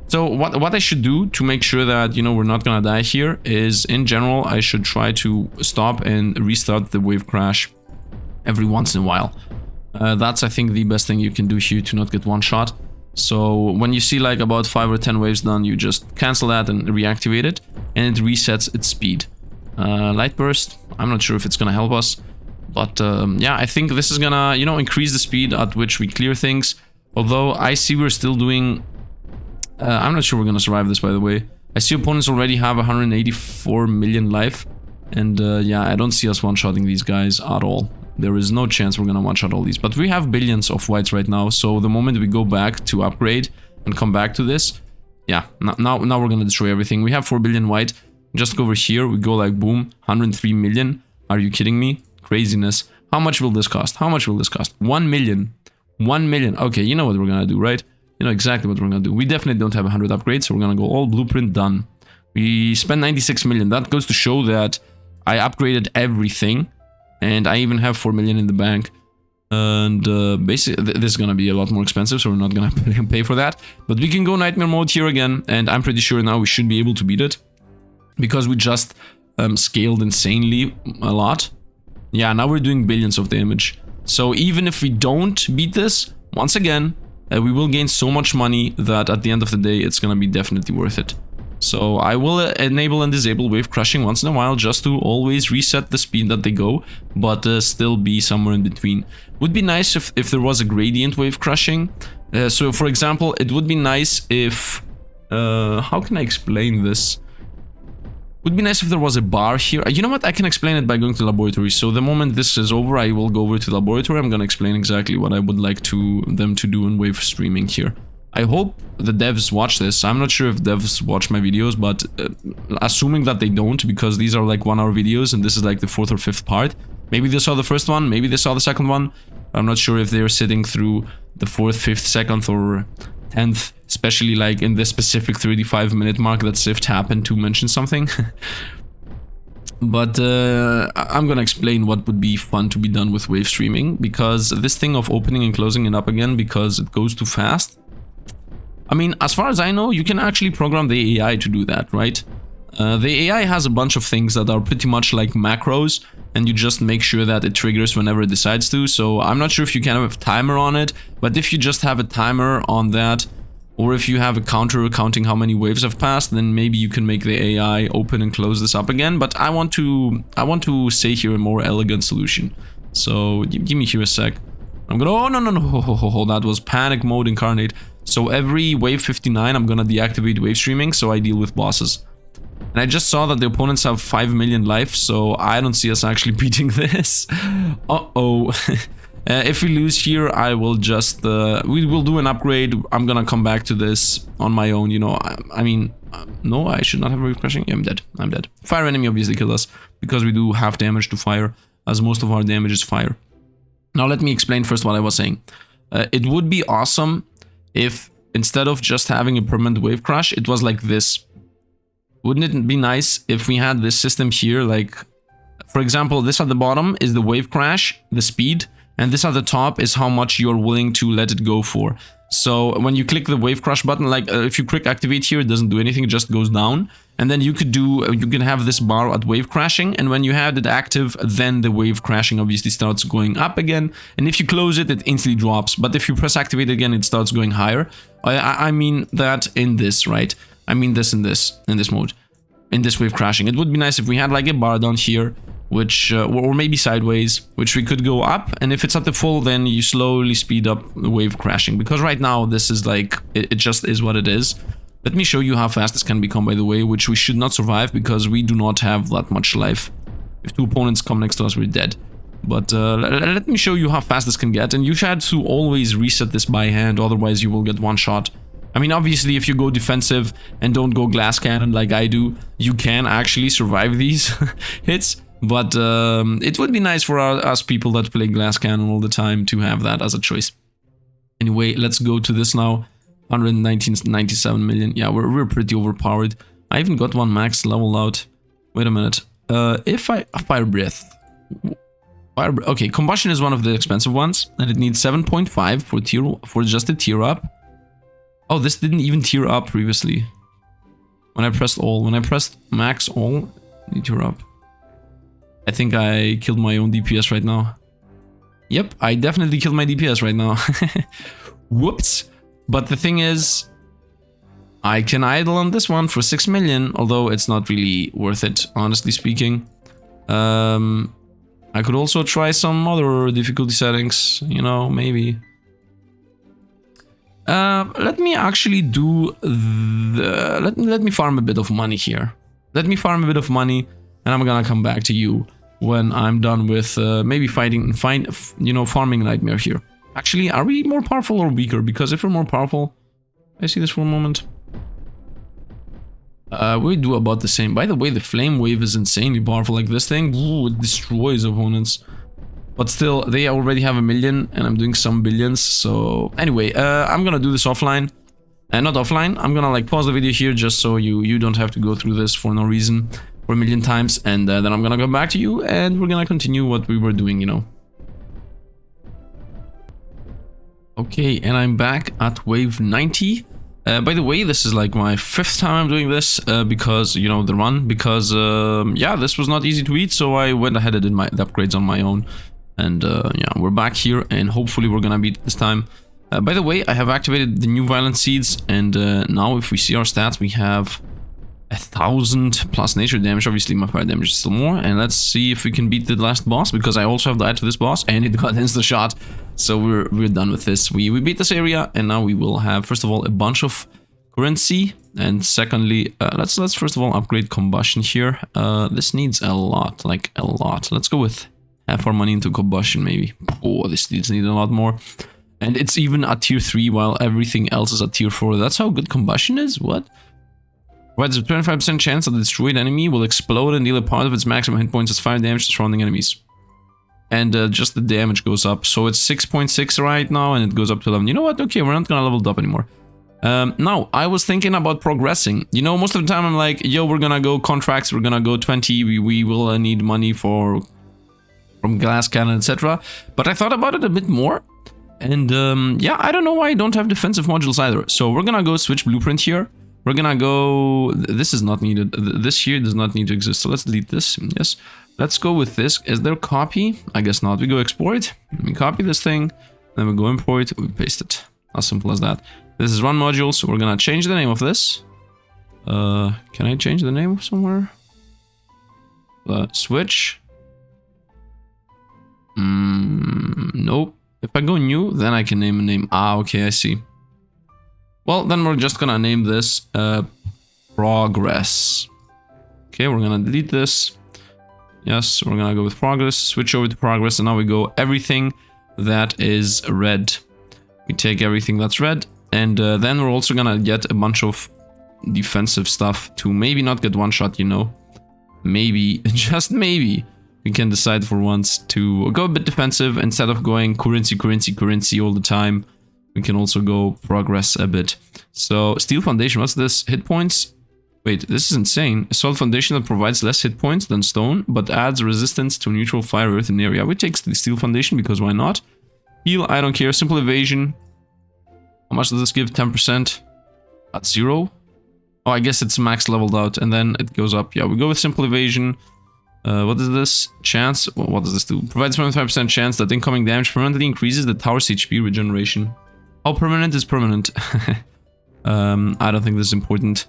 Speaker 1: So what I should do to make sure that, you know, we're not gonna die here is, in general, I should try to stop and restart the wave crash every once in a while. That's, I think, the best thing you can do here to not get one shot. So when you see like about 5 or 10 waves done, you just cancel that and reactivate it, and it resets its speed. Light burst, I'm not sure if it's gonna help us, but yeah, I think this is gonna, you know, increase the speed at which we clear things. Although I see we're still doing... I'm not sure we're gonna survive this, by the way. I see opponents already have 184 million life, and yeah, I don't see us one-shotting these guys at all. There is no chance we're gonna one-shot all these. But we have billions of whites right now, so the moment we go back to upgrade and come back to this, yeah, now we're gonna destroy everything. We have 4 billion white. Just go over here, we go like boom, 103 million. Are you kidding me? Craziness. How much will this cost? How much will this cost? 1 million. 1 million. Okay, you know what we're gonna do, right? You know exactly what we're gonna do. We definitely don't have 100 upgrades, so we're gonna go all blueprint done. We spent 96 million. That goes to show that I upgraded everything. And I even have 4 million in the bank. And basically, this is gonna be a lot more expensive, so we're not gonna pay for that. But we can go nightmare mode here again, and I'm pretty sure now we should be able to beat it. Because we just scaled insanely a lot. Yeah, now we're doing billions of damage. So even if we don't beat this, once again, we will gain so much money that at the end of the day, it's gonna be definitely worth it. So I will enable and disable wave crushing once in a while, just to always reset the speed that they go, but still be somewhere in between. Would be nice if there was a gradient wave crushing. So for example, it would be nice if... how can I explain this? Would be nice if there was a bar here. You know what? I can explain it by going to the laboratory. So the moment this is over, I will go over to the laboratory. I'm gonna explain exactly what I would like them to do in wave streaming here. I hope the devs watch this. I'm not sure if devs watch my videos, but assuming that they don't, because these are like 1-hour videos and this is like the 4th or 5th part. Maybe they saw the first one, maybe they saw the second one. I'm not sure if they're sitting through the 4th, 5th, 2nd or 10th, especially like in this specific 35-minute mark that Sifd happened to mention something. But I'm gonna explain what would be fun to be done with wave streaming, because this thing of opening and closing it up again because it goes too fast. I mean, as far as I know, you can actually program the AI to do that, right? The AI has a bunch of things that are pretty much like macros, and you just make sure that it triggers whenever it decides to. So I'm not sure if you can have a timer on it, but if you just have a timer on that, or if you have a counter counting how many waves have passed, then maybe you can make the AI open and close this up again. But I want to say here a more elegant solution. So give me here a sec. I'm gonna, oh no, that was panic mode incarnate. So every wave 59, I'm gonna deactivate wave streaming so I deal with bosses. And I just saw that the opponents have 5 million life, so I don't see us actually beating this. Uh-oh. If we lose here, I will just... we will do an upgrade. I'm gonna come back to this on my own, you know. I mean, no, I should not have wave crashing. Yeah, I'm dead. I'm dead. Fire enemy obviously killed us, because we do half damage to fire, as most of our damage is fire. Now let me explain first what I was saying. It would be awesome if instead of just having a permanent wave crash, it was like this. Wouldn't it be nice if we had this system here, like, for example, this at the bottom is the wave crash, the speed, and this at the top is how much you're willing to let it go for. So when you click the wave crash button, like if you click activate here, it doesn't do anything, it just goes down. And then you can have this bar at wave crashing, and when you have it active, then the wave crashing obviously starts going up again. And if you close it, it instantly drops. But if you press activate again, it starts going higher. I mean that in this, right? I mean this in this mode, in this wave crashing. It would be nice if we had like a bar down here, which or maybe sideways, which we could go up, and if it's at the full, then you slowly speed up the wave crashing, because right now this is like it just is what it is. Let me show you how fast this can become, by the way, which we should not survive because we do not have that much life. If 2 opponents come next to us, we're dead. But let me show you how fast this can get, and you had to always reset this by hand, otherwise you will get one shot. I mean, obviously, if you go defensive and don't go glass cannon like I do, you can actually survive these hits. But it would be nice for us people that play glass cannon all the time to have that as a choice. Anyway, let's go to this now. 197 million. Yeah, we're pretty overpowered. I even got one max level out. Wait a minute. If I fire breath. Okay, combustion is one of the expensive ones, and it needs 7.5 for just a tier up. Oh, this didn't even tier up previously. When I pressed all, when I pressed max all, need tier up. I think I killed my own DPS right now. Yep, I definitely killed my DPS right now. Whoops. But the thing is, I can idle on this one for 6 million, although it's not really worth it, honestly speaking. I could also try some other difficulty settings, you know, maybe. Let me actually do the... Let me farm a bit of money here. Let me farm a bit of money, and I'm gonna come back to you when I'm done with maybe farming Nightmare here. Actually, are we more powerful or weaker? Because if we're more powerful... I see this for a moment. We do about the same. By the way, the flame wave is insanely powerful. Like this thing, ooh, it destroys opponents. But still, they already have 1 million, and I'm doing some billions. So anyway, I'm gonna do this offline. Not offline. I'm gonna like pause the video here just so you don't have to go through this for no reason for 1 million times. And then I'm gonna come back to you, and we're gonna continue what we were doing, you know. Okay, and I'm back at wave 90. By the way, this is like my 5th time I'm doing this because, you know, the run. Because, yeah, this was not easy to beat, so I went ahead and did the upgrades on my own. And, yeah, we're back here, and hopefully we're gonna beat this time. By the way, I have activated the new Violent Seeds, and now if we see our stats, we have 1000 plus nature damage. Obviously, my fire damage is still more. And let's see if we can beat the last boss, because I also have died to this boss, and it got insta-shot. So we're done with this. We beat this area, and now we will have, first of all, a bunch of currency, and secondly, let's first of all upgrade combustion here. This needs a lot, like a lot. Let's go with half our money into combustion, maybe. Oh, this needs a lot more. And it's even at tier 3 while everything else is at tier 4. That's how good combustion is? What? Provides a 25% chance that the destroyed enemy will explode and deal a part of its maximum hit points as fire damage to surrounding enemies. And just the damage goes up. So it's 6.6 right now, and it goes up to 11. You know what? Okay, we're not gonna level it up anymore. Now, I was thinking about progressing. You know, most of the time I'm like, yo, we're gonna go contracts, we're gonna go 20, we will need money from glass cannon, etc. But I thought about it a bit more. And yeah, I don't know why I don't have defensive modules either. So we're gonna go switch blueprint here. We're gonna go... This is not needed. This here does not need to exist. So let's delete this. Yes. Let's go with this. Is there copy? I guess not. We go export. We copy this thing. Then we go import. We paste it. As simple as that. This is run module. So we're gonna change the name of this. Can I change the name somewhere? Switch. Nope. If I go new, then I can name a name. Ah, okay, I see. Well, then we're just gonna name this progress. Okay, we're gonna delete this. Yes, we're gonna go with progress, switch over to progress, and now we go everything that is red. We take everything that's red, and then we're also gonna get a bunch of defensive stuff to maybe not get one shot, you know. Maybe, just maybe, we can decide for once to go a bit defensive instead of going currency all the time. We can also go progress a bit. So, steel foundation, what's this? Hit points? Wait, this is insane. A solid foundation that provides less hit points than stone, but adds resistance to neutral fire, earth, and area. We take the steel foundation because why not? Heal, I don't care. Simple evasion. How much does this give? 10%? At 0? Oh, I guess it's max leveled out, and then it goes up. Yeah, we go with simple evasion. What is this? Chance? What does this do? Provides 25% chance that incoming damage permanently increases the tower's HP regeneration. How permanent is permanent? I don't think this is important.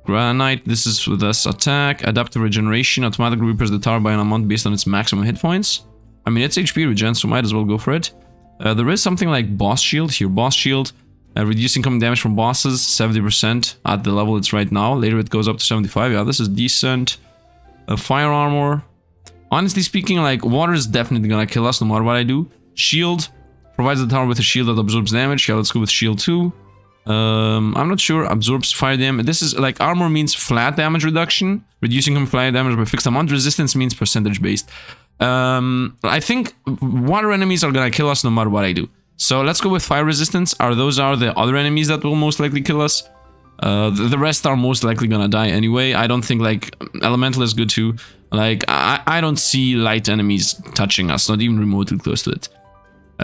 Speaker 1: Granite, this is with this attack. Adaptive regeneration, automatically repairs the tower by an amount based on its maximum hit points. I mean, it's HP regen, so might as well go for it. There is something like boss shield here. Boss shield, reduce incoming damage from bosses, 70% at the level it's right now. Later it goes up to 75. Yeah, this is decent. Fire armor. Honestly speaking, like, water is definitely gonna kill us no matter what I do. Shield. Provides the tower with a shield that absorbs damage. Yeah, let's go with shield 2. I'm not sure. Absorbs fire damage. This is like armor means flat damage reduction. Reducing from fire damage by fixed amount. Resistance means percentage based. I think water enemies are gonna kill us no matter what I do. So let's go with fire resistance. Those are the other enemies that will most likely kill us. The rest are most likely gonna die anyway. I don't think like elemental is good too. Like I don't see light enemies touching us. Not even remotely close to it.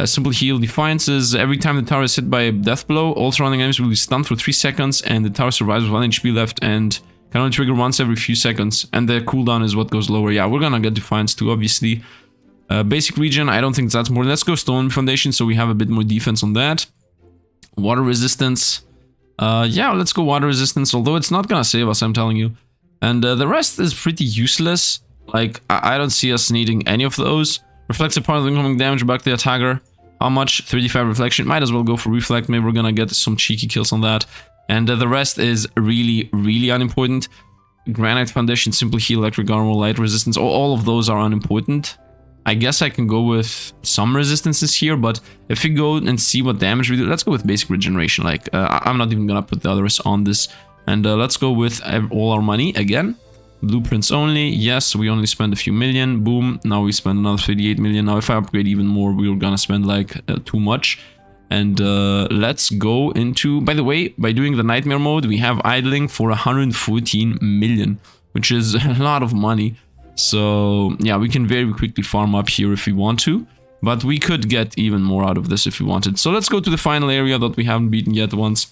Speaker 1: Simple heal defiances. Every time the tower is hit by a death blow, all surrounding enemies will be stunned for 3 seconds, and the tower survives with 1 HP left and can only trigger once every few seconds. And the cooldown is what goes lower. Yeah, we're gonna get defiance too, obviously. Basic regen, I don't think that's more. Let's go stone foundation so we have a bit more defense on that. Water resistance. Yeah, let's go water resistance, although it's not gonna save us, I'm telling you. And the rest is pretty useless. Like, I don't see us needing any of those. Reflects a part of the incoming damage back to the attacker. How much? 35 reflection. Might as well go for reflect. Maybe we're gonna get some cheeky kills on that. And the rest is really, really unimportant. Granite foundation, simple heal, electric armor, light resistance. All of those are unimportant. I guess I can go with some resistances here, but if we go and see what damage we do, let's go with basic regeneration. Like, I'm not even gonna put the others on this. And let's go with all our money again. Blueprints only. Yes, we only spend a few million. Boom. Now we spend another 38 million. Now if I upgrade even more, we're gonna spend like too much. And let's go into... By the way, by doing the nightmare mode, we have idling for 114 million, which is a lot of money. So yeah, we can very quickly farm up here if we want to. But we could get even more out of this if we wanted. So let's go to the final area that we haven't beaten yet once.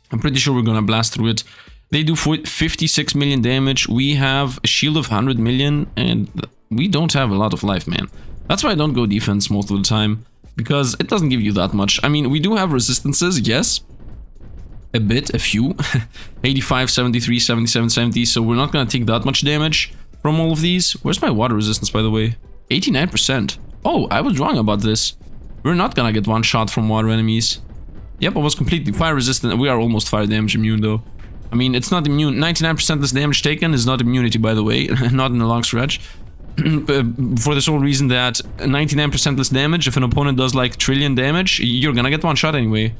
Speaker 1: I'm pretty sure we're gonna blast through it. They do 56 million damage. We have a shield of 100 million, and we don't have a lot of life, man. That's why I don't go defense most of the time, because it doesn't give you that much. I mean, we do have resistances, yes. A bit, a few. 85, 73, 77, 70, so we're not gonna take that much damage from all of these. Where's my water resistance, by the way? 89%. Oh, I was wrong about this. We're not gonna get one shot from water enemies. Yep, I was completely fire resistant. We are almost fire damage immune though. I mean, it's not immune. 99% less damage taken is not immunity, by the way. Not in the long stretch. For the sole reason that 99% less damage, if an opponent does like trillion damage, you're gonna get one shot anyway.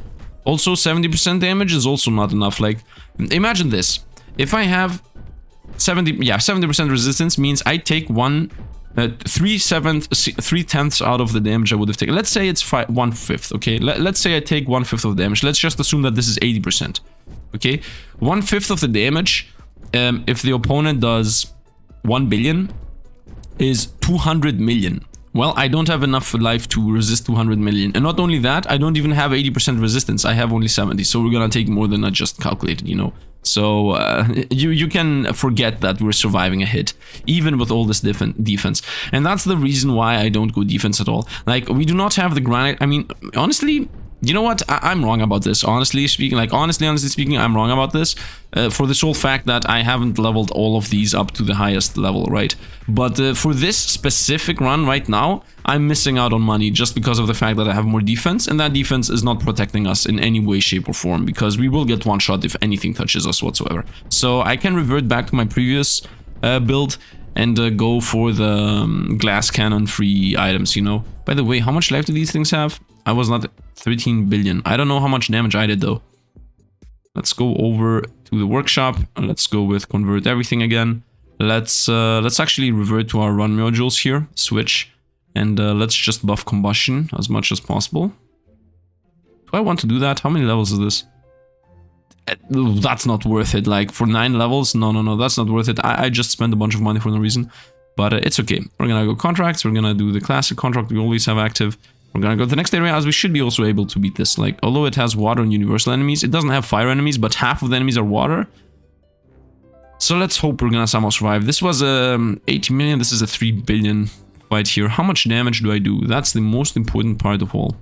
Speaker 1: Also, 70% damage is also not enough. Like, imagine this. If I have 70% resistance means I take 3/10 out of the damage I would have taken. Let's say it's 1/5, okay? Let's say I take 1/5 of the damage. Let's just assume that this is 80%, okay? 1/5 of the damage, if the opponent does 1 billion, is 200 million. Well, I don't have enough life to resist 200 million. And not only that, I don't even have 80% resistance. I have only 70, so we're gonna take more than I just calculated, you know? So you can forget that we're surviving a hit, even with all this defense. And that's the reason why I don't go defense at all. Like, we do not have the granite. I mean, honestly, you know what? I'm wrong about this. Honestly speaking, honestly speaking, I'm wrong about this. For the sole fact that I haven't leveled all of these up to the highest level, right? But for this specific run right now, I'm missing out on money just because of the fact that I have more defense, and that defense is not protecting us in any way, shape, or form, because we will get one shot if anything touches us whatsoever. So I can revert back to my previous build and go for the glass cannon free items, you know? By the way, how much life do these things have? I was not 13 billion. I don't know how much damage I did though. Let's go over to the workshop and let's go with convert everything again. Let's actually revert to our run modules here, switch, and let's just buff combustion as much as possible. Do I want to do that? How many levels is this? That's not worth it. Like for 9 levels, no, that's not worth it. I just spent a bunch of money for no reason, but it's okay. We're gonna go contracts. We're gonna do the classic contract we always have active. We're gonna go to the next area, as we should be also able to beat this. Like, although it has water and universal enemies, it doesn't have fire enemies, but half of the enemies are water. So let's hope we're gonna somehow survive. This was 80 million, this is a 3 billion fight here. How much damage do I do? That's the most important part of all.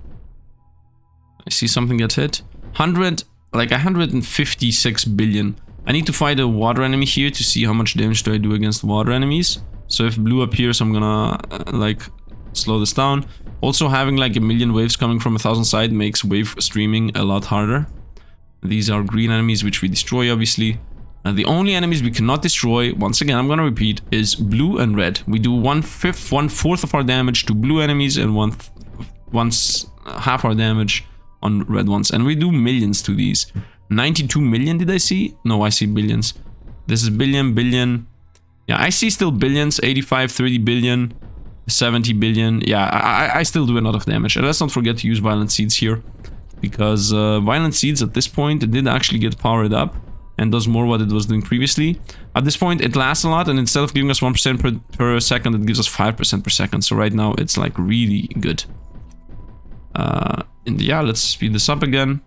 Speaker 1: I see something get hit. 156 billion. I need to fight a water enemy here to see how much damage do I do against water enemies. So if blue appears, I'm gonna like slow this down. Also, having like a million waves coming from 1,000 sides makes wave streaming a lot harder. These are green enemies, which we destroy, obviously. And the only enemies we cannot destroy, once again, I'm gonna repeat, is blue and red. We do 1/4 of our damage to blue enemies and half our damage on red ones. And we do millions to these. 92 million, did I see? No, I see billions. This is billion. Yeah, I see still billions, 85, 30 billion. 70 billion. Yeah, I still do a lot of damage. And let's not forget to use Violent Seeds here, because Violent Seeds at this point did actually get powered up and does more what it was doing previously. At this point, it lasts a lot, and instead of giving us 1% per second, it gives us 5% per second. So right now, it's like really good. And yeah, let's speed this up again.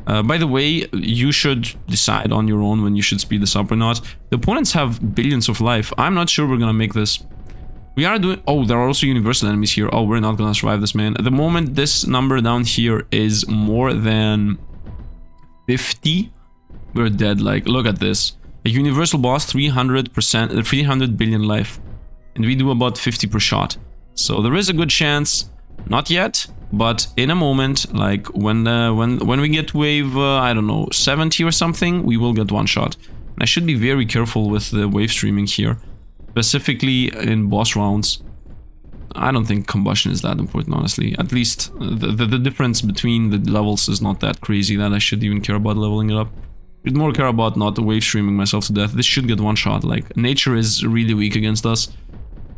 Speaker 1: By the way, you should decide on your own when you should speed this up or not. The opponents have billions of life. I'm not sure we're gonna make this. We are doing... Oh, there are also universal enemies here. Oh, we're not gonna survive this, man. At the moment, this number down here is more than 50. We're dead. Like, look at this. A universal boss, 300%, 300 billion life. And we do about 50 per shot. So there is a good chance. Not yet, but in a moment, like when we get wave, I don't know, 70 or something, we will get one shot. And I should be very careful with the wave streaming here. Specifically in boss rounds. I don't think combustion is that important, honestly. At least the difference between the levels is not that crazy that I should even care about leveling it up. I'd more care about not wave streaming myself to death. This should get one shot. Like, nature is really weak against us.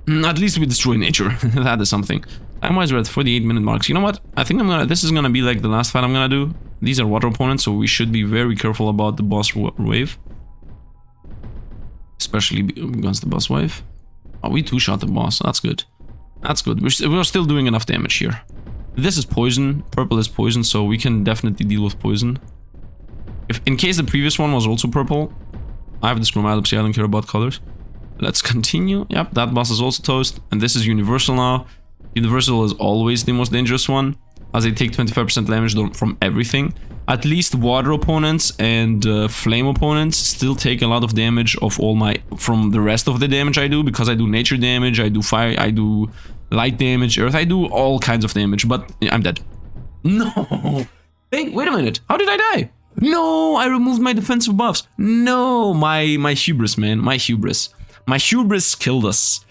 Speaker 1: At least we destroy nature. That is something. Time-wise, we're at 48-minute marks. You know what? I think this is gonna be like the last fight I'm gonna do. These are water opponents, so we should be very careful about the boss wave. Especially against the boss wave. Oh, we two-shot the boss. That's good. That's good. We're still doing enough damage here. This is poison. Purple is poison, so we can definitely deal with poison. If in case the previous one was also purple, I have this chromatopsy. I don't care about colors. Let's continue. Yep, that boss is also toast. And this is universal now. Universal is always the most dangerous one, as they take 25% damage from everything. At least water opponents and flame opponents still take a lot of damage of from the rest of the damage I do, because I do nature damage, I do fire, I do light damage, earth, I do all kinds of damage, but I'm dead. No! Hey, wait a minute. How did I die? No, I removed my defensive buffs. No, my hubris, man. My hubris. My hubris killed us.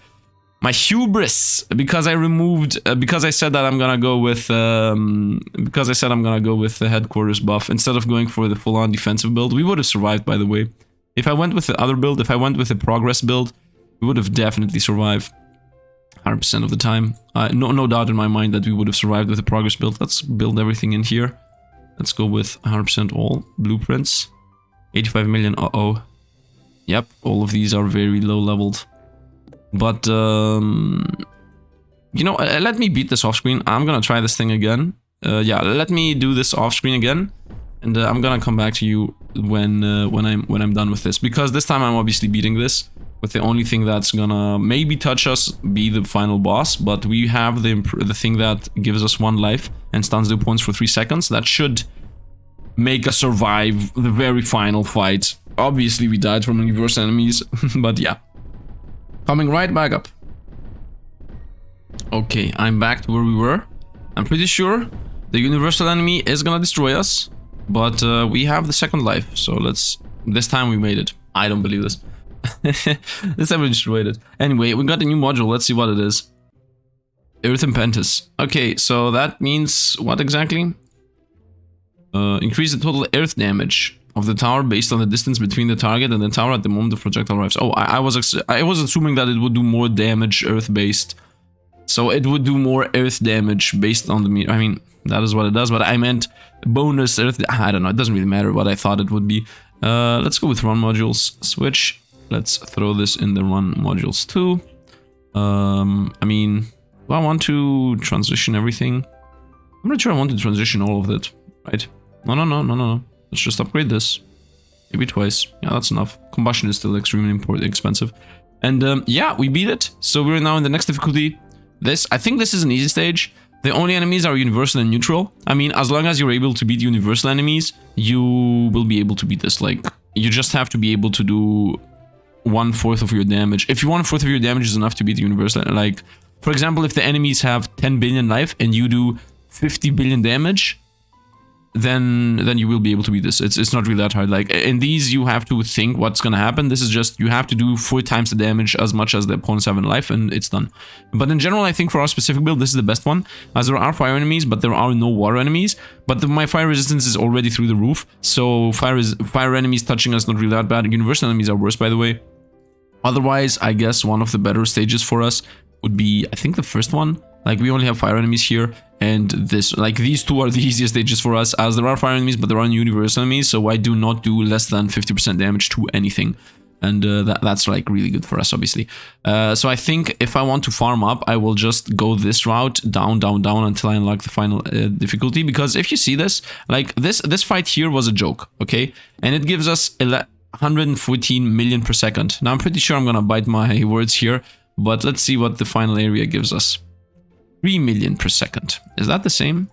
Speaker 1: My hubris, because I removed, because I said that I'm gonna go with, because I said I'm gonna go with the headquarters buff instead of going for the full-on defensive build. We would have survived, by the way. If I went with the other build, if I went with the progress build, we would have definitely survived 100% of the time. No doubt in my mind that we would have survived with the progress build. Let's build everything in here. Let's go with 100% all blueprints. 85 million, uh-oh. Yep, all of these are very low leveled. But, you know, let me beat this off screen. I'm gonna try this thing again. Yeah, let me do this off screen again. And I'm gonna come back to you when I'm done with this. Because this time I'm obviously beating this. With the only thing that's gonna maybe touch us be the final boss. But we have the thing that gives us 1 life and stuns the opponents for 3 seconds. That should make us survive the very final fight. Obviously we died from universal enemies, but yeah. Coming right back up. Okay, I'm back to where we were. I'm pretty sure the universal enemy is gonna destroy us, but we have the second life, so let's... This time we made it. I don't believe this. This time we destroyed it. Anyway, we got a new module, let's see what it is. Earth Impetus. Okay, so that means what exactly? Increase the total earth damage of the tower based on the distance between the target and the tower at the moment the projectile arrives. Oh, I was assuming that it would do more damage earth-based. So it would do more earth damage based on the meter. I mean, that is what it does, but I meant bonus earth... I don't know, it doesn't really matter what I thought it would be. Let's go with run modules. Switch. Let's throw this in the run modules too. I mean, do I want to transition everything? I'm not sure I want to transition all of it, right? No. Let's just upgrade this. Maybe twice. Yeah, that's enough. Combustion is still extremely expensive. And yeah, we beat it. So we're now in the next difficulty. I think this is an easy stage. The only enemies are universal and neutral. I mean, as long as you're able to beat universal enemies, you will be able to beat this. Like, you just have to be able to do 1/4 of your damage. If 1/4 of your damage is enough to beat the universal, like, for example, if the enemies have 10 billion life and you do 50 billion damage, then you will be able to beat this. It's not really that hard. Like, in these, you have to think what's gonna happen. This is just, you have to do 4 times the damage as much as the opponents have in life, and it's done. But in general, I think for our specific build, this is the best one, as there are fire enemies, but there are no water enemies. But my fire resistance is already through the roof, so fire enemies touching us not really that bad. Universal enemies are worse, by the way. Otherwise, I guess one of the better stages for us would be, I think, the first one. Like, we only have fire enemies here, and this, like, these two are the easiest stages for us, as there are fire enemies, but there are universal enemies, so I do not do less than 50% damage to anything. And that's, like, really good for us, obviously. So I think if I want to farm up, I will just go this route, down, until I unlock the final difficulty, because if you see this, like, this fight here was a joke, okay? And it gives us 114 million per second. Now, I'm pretty sure I'm gonna bite my words here, but let's see what the final area gives us. 3 million per second. Is that the same?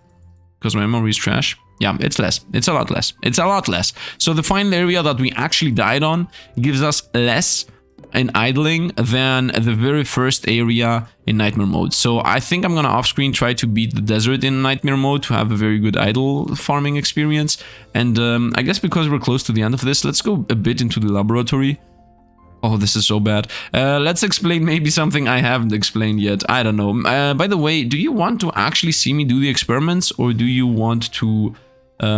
Speaker 1: Because my memory is trash. Yeah, it's less. It's a lot less. It's a lot less. So the final area that we actually died on gives us less in idling than the very first area in nightmare mode. So I think I'm gonna off-screen try to beat the desert in nightmare mode to have a very good idle farming experience. And I guess because we're close to the end of this, let's go a bit into the laboratory. Oh, this is so bad. Let's explain maybe something I haven't explained yet. I don't know. By the way, do you want to actually see me do the experiments, or do you want to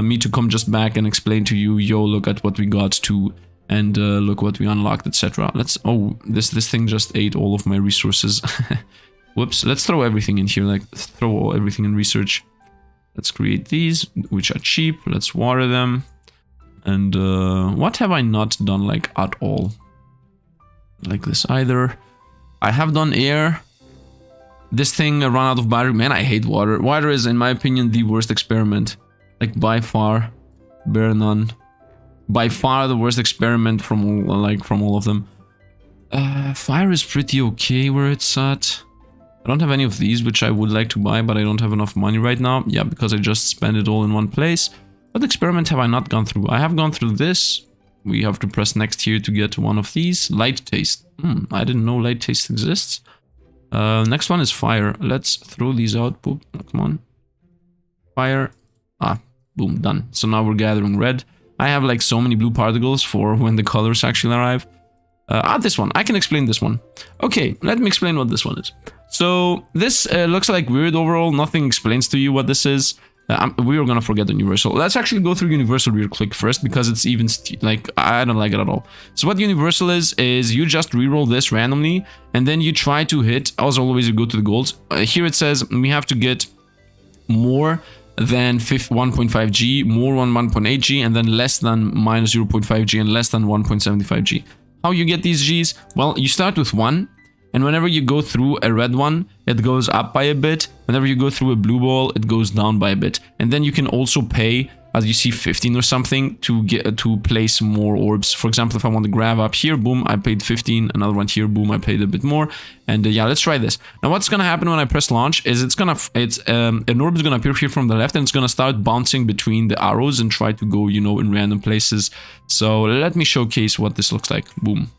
Speaker 1: me to come just back and explain to you, yo, look at what we got to, and look what we unlocked, etc. Let's... Oh, this thing just ate all of my resources. Whoops. Let's throw everything in here, like, throw everything in research. Let's create these, which are cheap. Let's water them. And what have I not done, like, at all? Like this either. I have done air. This thing ran out of battery. Man, I hate water. Water is, in my opinion, the worst experiment. Like, by far. Bear none. By far the worst experiment from all of them. Fire is pretty okay where it's at. I don't have any of these, which I would like to buy, but I don't have enough money right now. Yeah, because I just spent it all in one place. What experiment have I not gone through? I have gone through this. We have to press next here to get one of these. Light taste. I didn't know light taste exists. Next one is fire. Let's throw these out. Boop. Come on. Fire. Ah, Boom, done. So now we're gathering red. I have like so many blue particles for when the colors actually arrive. This one, I can explain this one. Okay, let me explain what this one is. So this looks like weird overall. Nothing explains to you what this is. We are gonna forget the universal. Let's actually go through universal real quick first, because it's even like I don't like it at all. So what universal is you just reroll this randomly, and then you try to hit. As always, you go to the goals. Here it says we have to get more than 1.5 G, more than 1.8 G, and then less than minus 0.5 G, and less than 1.75 G. How you get these Gs? Well, you start with 1. And whenever you go through a red one, it goes up by a bit. Whenever you go through a blue ball, it goes down by a bit. And then you can also pay, as you see, 15 or something to get to place more orbs. For example, if I want to grab up here, boom, I paid 15. Another one here, boom, I paid a bit more. And yeah, let's try this. Now, what's gonna happen when I press launch is an orb is gonna appear here from the left, and it's gonna start bouncing between the arrows and try to go, you know, in random places. So let me showcase what this looks like. Boom.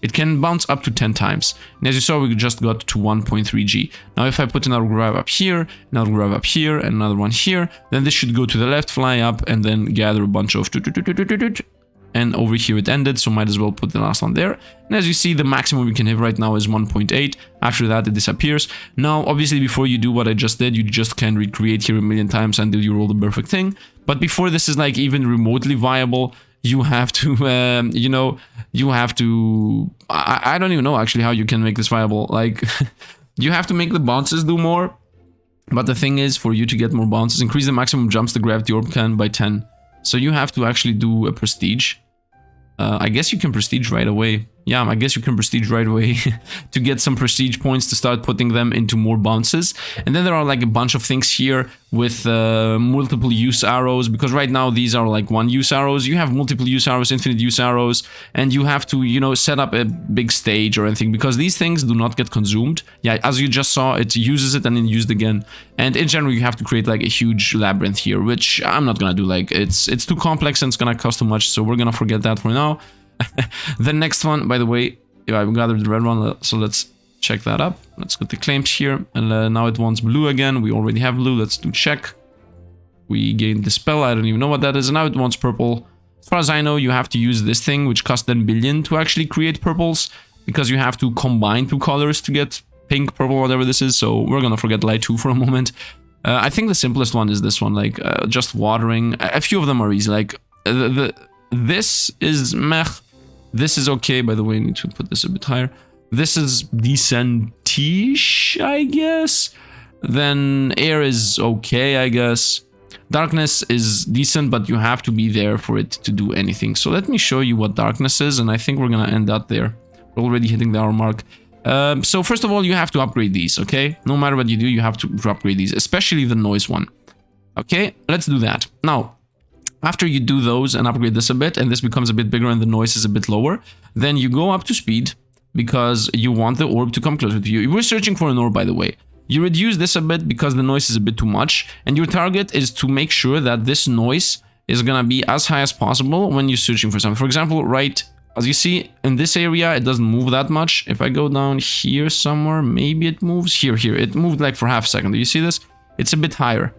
Speaker 1: It can bounce up to 10 times. And as you saw, we just got to 1.3 G. Now, if I put another grab up here, another grab up here, and another one here, then this should go to the left, fly up, and then gather a bunch of... And over here it ended, so might as well put the last one there. And as you see, the maximum we can hit right now is 1.8. After that, it disappears. Now, obviously, before you do what I just did, you just can recreate here a million times until you roll the perfect thing. But before this is like even remotely viable, you have to, you know, you have to... I don't even know actually how you can make this viable. Like, you have to make the bounces do more. But the thing is, for you to get more bounces, increase the maximum jumps the gravity orb can by 10. So you have to actually do a prestige. I guess you can prestige right away. Yeah, I guess you can prestige right away to get some prestige points to start putting them into more bounces. And then there are like a bunch of things here with multiple use arrows, because right now these are like one use arrows. You have multiple use arrows, infinite use arrows, and you have to, you know, set up a big stage or anything, because these things do not get consumed. Yeah, as you just saw, it uses it and then used again. And in general, you have to create like a huge labyrinth here, which I'm not gonna do. Like, it's too complex and it's gonna cost too much, so we're gonna forget that for now. The next one, by the way, yeah, I gathered the red one, so let's check that up. Let's get the claims here, and now it wants blue again. We already have blue. Let's do check. We gained the spell. I don't even know what that is, and now it wants purple. As far as I know, you have to use this thing, which costs 10 billion to actually create purples, because you have to combine two colors to get pink, purple, whatever this is. So we're gonna forget light 2 for a moment. I think the simplest one is this one, like just watering. A few of them are easy. Like this is meh. This is okay, by the way. I need to put this a bit higher. This is decent-ish, I guess. Then air is okay, I guess. Darkness is decent, but you have to be there for it to do anything. So let me show you what darkness is, and I think we're gonna end up there. We're already hitting the hour mark. So first of all, you have to upgrade these, okay? No matter what you do, you have to upgrade these, especially the noise one. Okay, let's do that. Now, after you do those and upgrade this a bit, and this becomes a bit bigger and the noise is a bit lower, then you go up to speed, because you want the orb to come closer to you. We're searching for an orb, by the way. You reduce this a bit because the noise is a bit too much, and your target is to make sure that this noise is gonna be as high as possible when you're searching for something. For example, right, as you see, in this area, it doesn't move that much. If I go down here somewhere, maybe it moves. Here, it moved like for half a second. Do you see this? It's a bit higher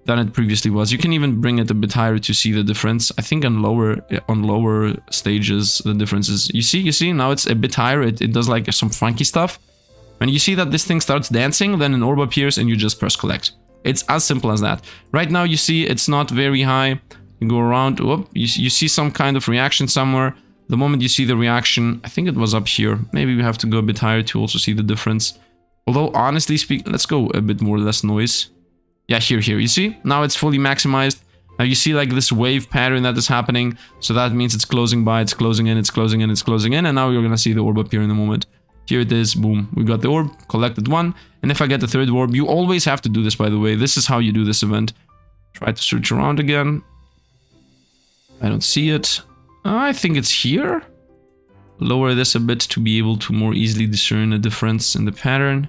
Speaker 1: than it previously was. You can even bring it a bit higher to see the difference. I think on lower stages the difference is, you see now it's a bit higher. It does like some funky stuff. When you see that this thing starts dancing, then an orb appears and you just press collect. It's as simple as that. Right now you see it's not very high. You go around, whoop, you see some kind of reaction somewhere. The moment you see the reaction, I think it was up here. Maybe we have to go a bit higher to also see the difference. Although honestly speaking, let's go a bit more, less noise. Yeah, here, you see? Now it's fully maximized. Now you see like this wave pattern that is happening. So that means it's closing by, it's closing in, it's closing in, it's closing in. And now you're gonna see the orb appear in a moment. Here it is, boom. We got the orb, collected one. And if I get the third orb, you always have to do this, by the way. This is how you do this event. Try to search around again. I don't see it. I think it's here. Lower this a bit to be able to more easily discern a difference in the pattern.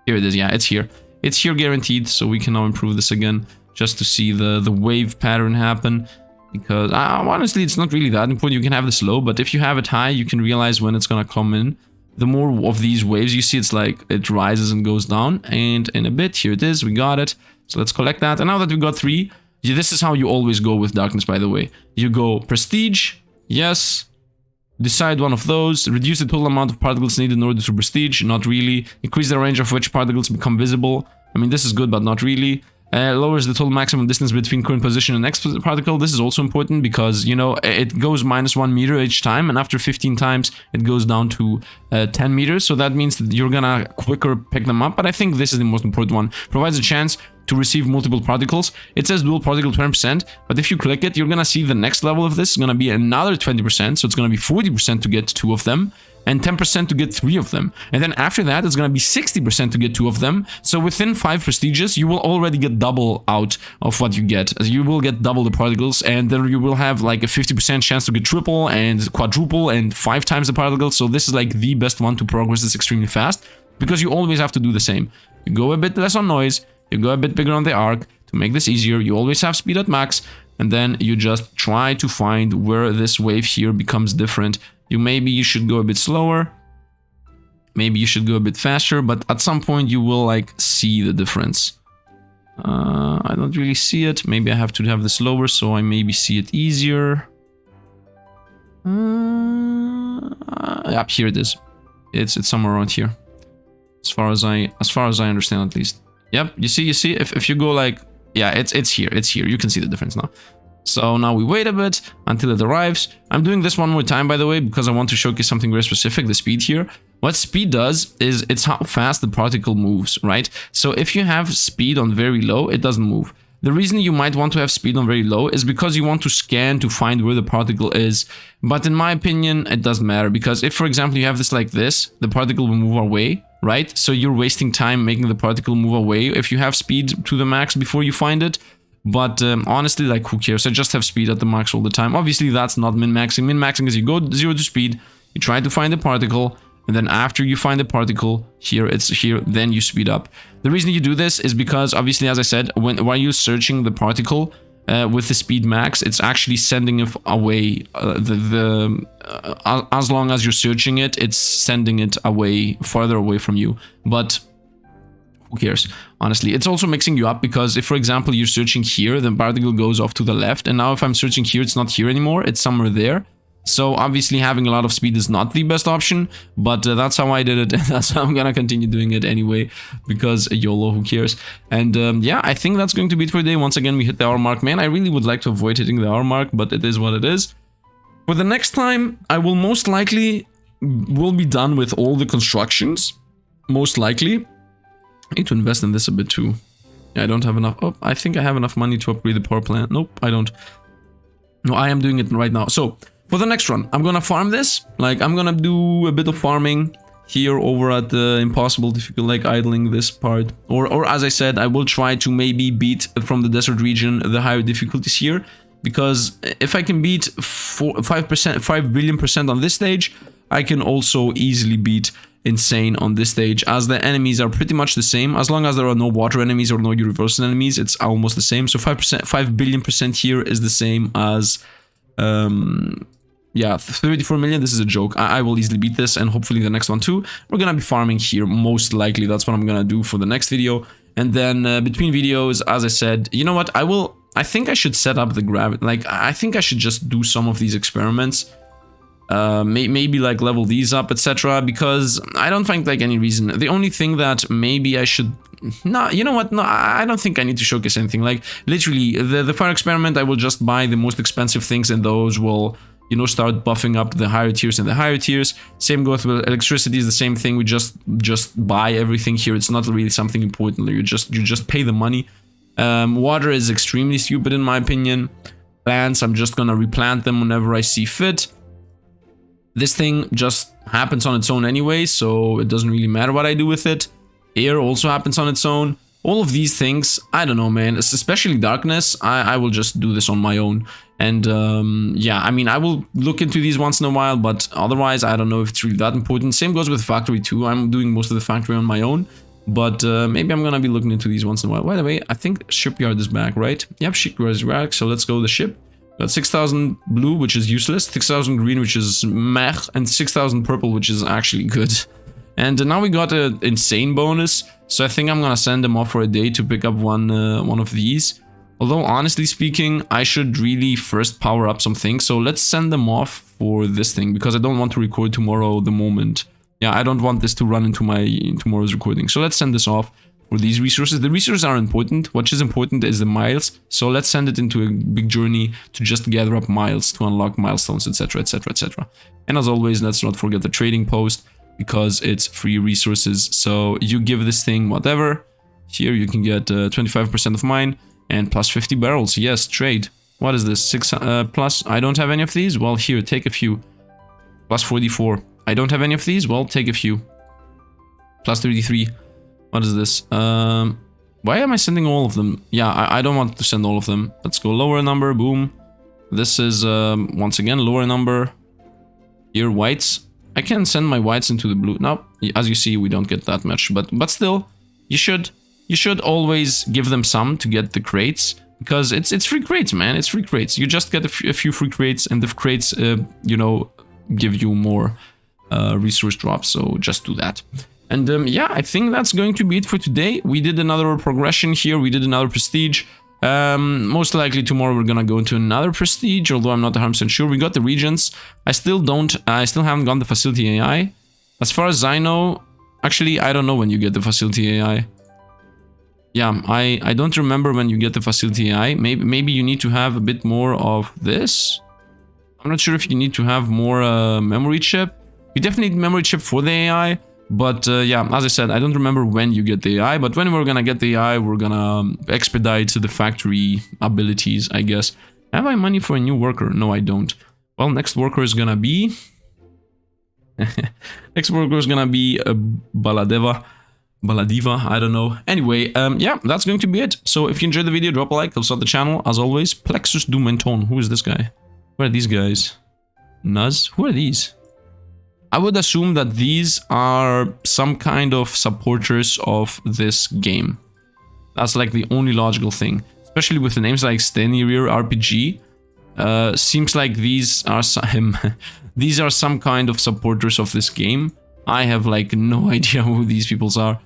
Speaker 1: Here it is, yeah, it's here. It's here guaranteed, so we can now improve this again just to see the wave pattern happen. Because honestly, it's not really that important. You can have this low, but if you have it high, you can realize when it's gonna come in. The more of these waves you see, it's like it rises and goes down. And in a bit, here it is, we got it. So let's collect that. And now that we got 3, This is how you always go with darkness, by the way. You go prestige, yes. Decide one of those. Reduce the total amount of particles needed in order to prestige, not really. Increase the range of which particles become visible. I mean, this is good, but not really. Lowers the total maximum distance between current position and next particle. This is also important because, you know, it goes -1 meter each time, and after 15 times, it goes down to 10 meters. So that means that you're gonna quicker pick them up, but I think this is the most important one. Provides a chance to receive multiple particles. It says dual particle 20%, but if you click it, you're gonna see the next level of this is gonna be another 20%, so it's gonna be 40% to get 2 of them, and 10% to get 3 of them. And then after that, it's gonna be 60% to get 2 of them. So within 5 prestiges, you will already get double out of what you get. You will get double the particles, and then you will have like a 50% chance to get triple and quadruple and 5 times the particles. So this is like the best one to progress this extremely fast, because you always have to do the same. You go a bit less on noise, you go a bit bigger on the arc to make this easier. You always have speed at max, and then you just try to find where this wave here becomes different. Maybe you should go a bit slower, maybe you should go a bit faster, but at some point you will like see the difference. I don't really see it. Maybe I have to have this lower so I maybe see it easier. Yep, here it is. It's somewhere around here, as far as I understand, at least. Yep, you see, if you go like, yeah, it's here, you can see the difference now. So now we wait a bit until it arrives. I'm doing this one more time, by the way, because I want to showcase something very specific, the speed here. What speed does is it's how fast the particle moves, right? So if you have speed on very low, it doesn't move. The reason you might want to have speed on very low is because you want to scan to find where the particle is. But in my opinion, it doesn't matter, because if, for example, you have this like this, the particle will move away, right? So you're wasting time making the particle move away if you have speed to the max before you find it. But honestly, like, who cares? I just have speed at the max all the time. Obviously, that's not min-maxing. Min-maxing is you go 0 to speed, you try to find the particle, and then after you find the particle, it's here, then you speed up. The reason you do this is because, obviously, as I said, while you're searching the particle with the speed max, it's actually sending it away. As long as you're searching it, it's sending it away, farther away from you. But who cares? Honestly, it's also mixing you up, because if, for example, you're searching here, the particle goes off to the left, and now if I'm searching here, it's not here anymore, it's somewhere there. So obviously having a lot of speed is not the best option, but that's how I did it, and that's how I'm gonna continue doing it anyway, because YOLO, who cares? And yeah, I think that's going to be it for today. Once again, we hit the hour mark. Man, I really would like to avoid hitting the hour mark, but it is what it is. For the next time, I will most likely be done with all the constructions, most likely. I need to invest in this a bit too. Yeah, I don't have enough. Oh, I think I have enough money to upgrade the power plant. Nope, I don't. No, I am doing it right now. So, for the next run, I'm gonna farm this. Like, I'm gonna do a bit of farming here over at the Impossible difficult, like idling this part. Or as I said, I will try to maybe beat from the desert region the higher difficulties here. Because if I can beat 5 billion% on this stage, I can also easily beat insane on this stage, as the enemies are pretty much the same. As long as there are no water enemies or no universal enemies, it's almost the same. So 5 billion% here is the same as yeah, 34 million. This is a joke. I will easily beat this, and hopefully the next one too. We're gonna be farming here, most likely. That's what I'm gonna do for the next video. And then between videos, as I said, you know what, I think I should set up the gravity. Like, I think I should just do some of these experiments. Maybe like level these up, etc. Because I don't think like any reason. The only thing that maybe I should, no, you know what, no, I don't think I need to showcase anything. Like, literally, the fire experiment, I will just buy the most expensive things, and those will, you know, start buffing up the higher tiers and the higher tiers. Same goes with electricity, is the same thing. We just buy everything here. It's not really something important. You just pay the money. Water is extremely stupid in my opinion. Plants, I'm just gonna replant them whenever I see fit. This thing just happens on its own anyway, so it doesn't really matter what I do with it. Air also happens on its own. All of these things, I don't know, man. Especially darkness, I will just do this on my own. And yeah, I mean, I will look into these once in a while, but otherwise, I don't know if it's really that important. Same goes with factory too. I'm doing most of the factory on my own, but maybe I'm gonna be looking into these once in a while. By the way, I think Shipyard is back, right? Yep, Shipyard is back, so let's go to the ship. Got 6,000 blue, which is useless, 6,000 green, which is meh, and 6,000 purple, which is actually good. And now we got an insane bonus, so I think I'm gonna send them off for a day to pick up one of these. Although, honestly speaking, I should really first power up some things. So let's send them off for this thing, because I don't want to record tomorrow the moment. Yeah, I don't want this to run into my tomorrow's recording. So let's send this off for these resources. The resources are important. What is important is the miles. So let's send it into a big journey to just gather up miles to unlock milestones, etc, etc, etc. And as always, let's not forget the trading post, because it's free resources. So you give this thing whatever. Here you can get 25% of mine and plus 50 barrels. Yes, trade. What is this? 6 plus. I don't have any of these. Well, here, take a few. Plus 44. I don't have any of these. Well, take a few. Plus 33. What is this? Why am I sending all of them? Yeah, I don't want to send all of them. Let's go lower number. Boom. This is, once again, lower number. Here, whites. I can send my whites into the blue. No, as you see, we don't get that much. But still, you should always give them some to get the crates. Because it's free crates, man. It's free crates. You just get a few free crates, and the crates, you know, give you more resource drops. So just do that. And yeah, I think that's going to be it for today. We did another progression here. We did another prestige. Most likely tomorrow we're gonna go into another prestige, although I'm not 100% sure. We got the regents. I still haven't gotten the facility AI. As far as I know, actually, I don't know when you get the facility AI. Yeah, I don't remember when you get the facility AI. Maybe you need to have a bit more of this. I'm not sure if you need to have more memory chip. You definitely need memory chip for the AI. But yeah, as I said, I don't remember when you get the AI. But when we're gonna get the AI, we're gonna expedite the factory abilities, I guess. Have I money for a new worker? No, I don't. Well, next worker is gonna be... next worker is gonna be Baladeva, I don't know. Anyway, yeah, that's going to be it. So if you enjoyed the video, drop a like, helps out the channel. As always, Plexus du Menton. Who is this guy? Who are these guys? Nuz? Who are these? I would assume that these are some kind of supporters of this game. That's like the only logical thing. Especially with the names like Stenier RPG. Seems like these are some kind of supporters of this game. I have like no idea who these people are.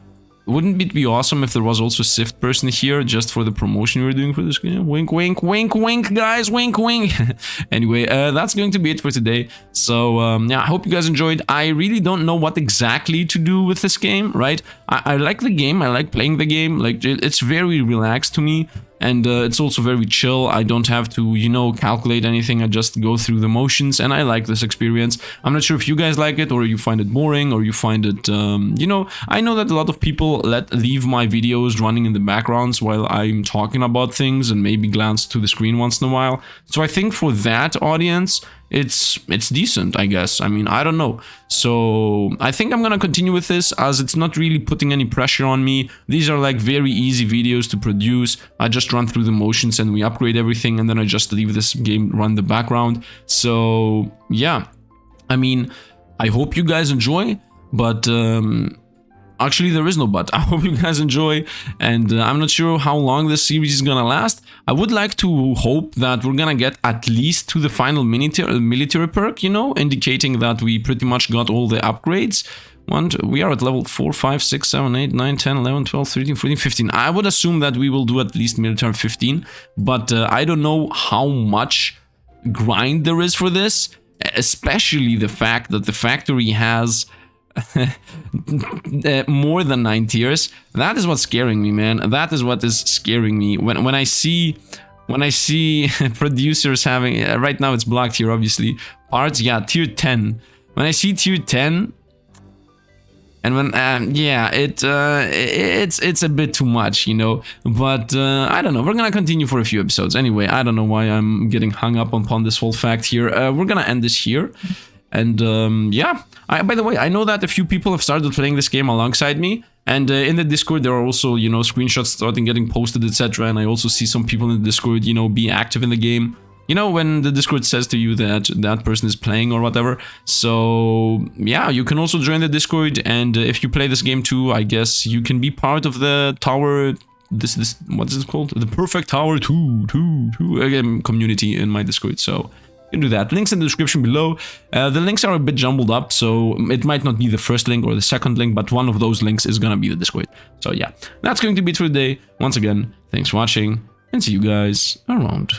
Speaker 1: Wouldn't it be awesome if there was also a Sifd person here just for the promotion we were doing for this game? Wink, wink, wink, wink, guys, wink, wink. Anyway, that's going to be it for today. So, yeah, I hope you guys enjoyed. I really don't know what exactly to do with this game, right? I like the game. I like playing the game. Like, it's very relaxed to me. And it's also very chill. I don't have to, you know, calculate anything. I just go through the motions, and I like this experience. I'm not sure if you guys like it, or you find it boring, or you find it, you know, I know that a lot of people leave my videos running in the backgrounds while I'm talking about things, and maybe glance to the screen once in a while. So I think for that audience, it's decent, I guess. I mean, I don't know. So I think I'm gonna continue with this, as it's not really putting any pressure on me. These are like very easy videos to produce. I just run through the motions and we upgrade everything, and then I just leave this game run the background. So yeah, I mean, I hope you guys enjoy, but actually, there is no but. I hope you guys enjoy, and I'm not sure how long this series is gonna last. I would like to hope that we're gonna get at least to the final military perk, you know, indicating that we pretty much got all the upgrades. We are at level 4, 5, 6, 7, 8, 9, 10, 11, 12, 13, 14, 15. I would assume that we will do at least military 15, but I don't know how much grind there is for this, especially the fact that the factory has... more than 9 tiers. That is what's scaring me, man. That is what is scaring me when I see producers having right now it's blocked here, obviously. Parts, yeah, tier 10. When I see tier 10, and when yeah, it's a bit too much, you know. But I don't know, we're gonna continue for a few episodes anyway. I don't know why I'm getting hung up upon this whole fact here. We're gonna end this here. And yeah, by the way, I know that a few people have started playing this game alongside me, and in the Discord there are also, you know, screenshots starting getting posted, etc. And I also see some people in the Discord, you know, be active in the game. You know, when the Discord says to you that that person is playing or whatever. So yeah, you can also join the Discord, and if you play this game too, I guess you can be part of the tower. This what is it called? The Perfect Tower 2 again community in my Discord. So. You can do that. Links in the description below. The links are a bit jumbled up, so it might not be the first link or the second link, but one of those links is gonna be the Discord. So yeah, that's going to be it for today. Once again, thanks for watching. and see you guys around.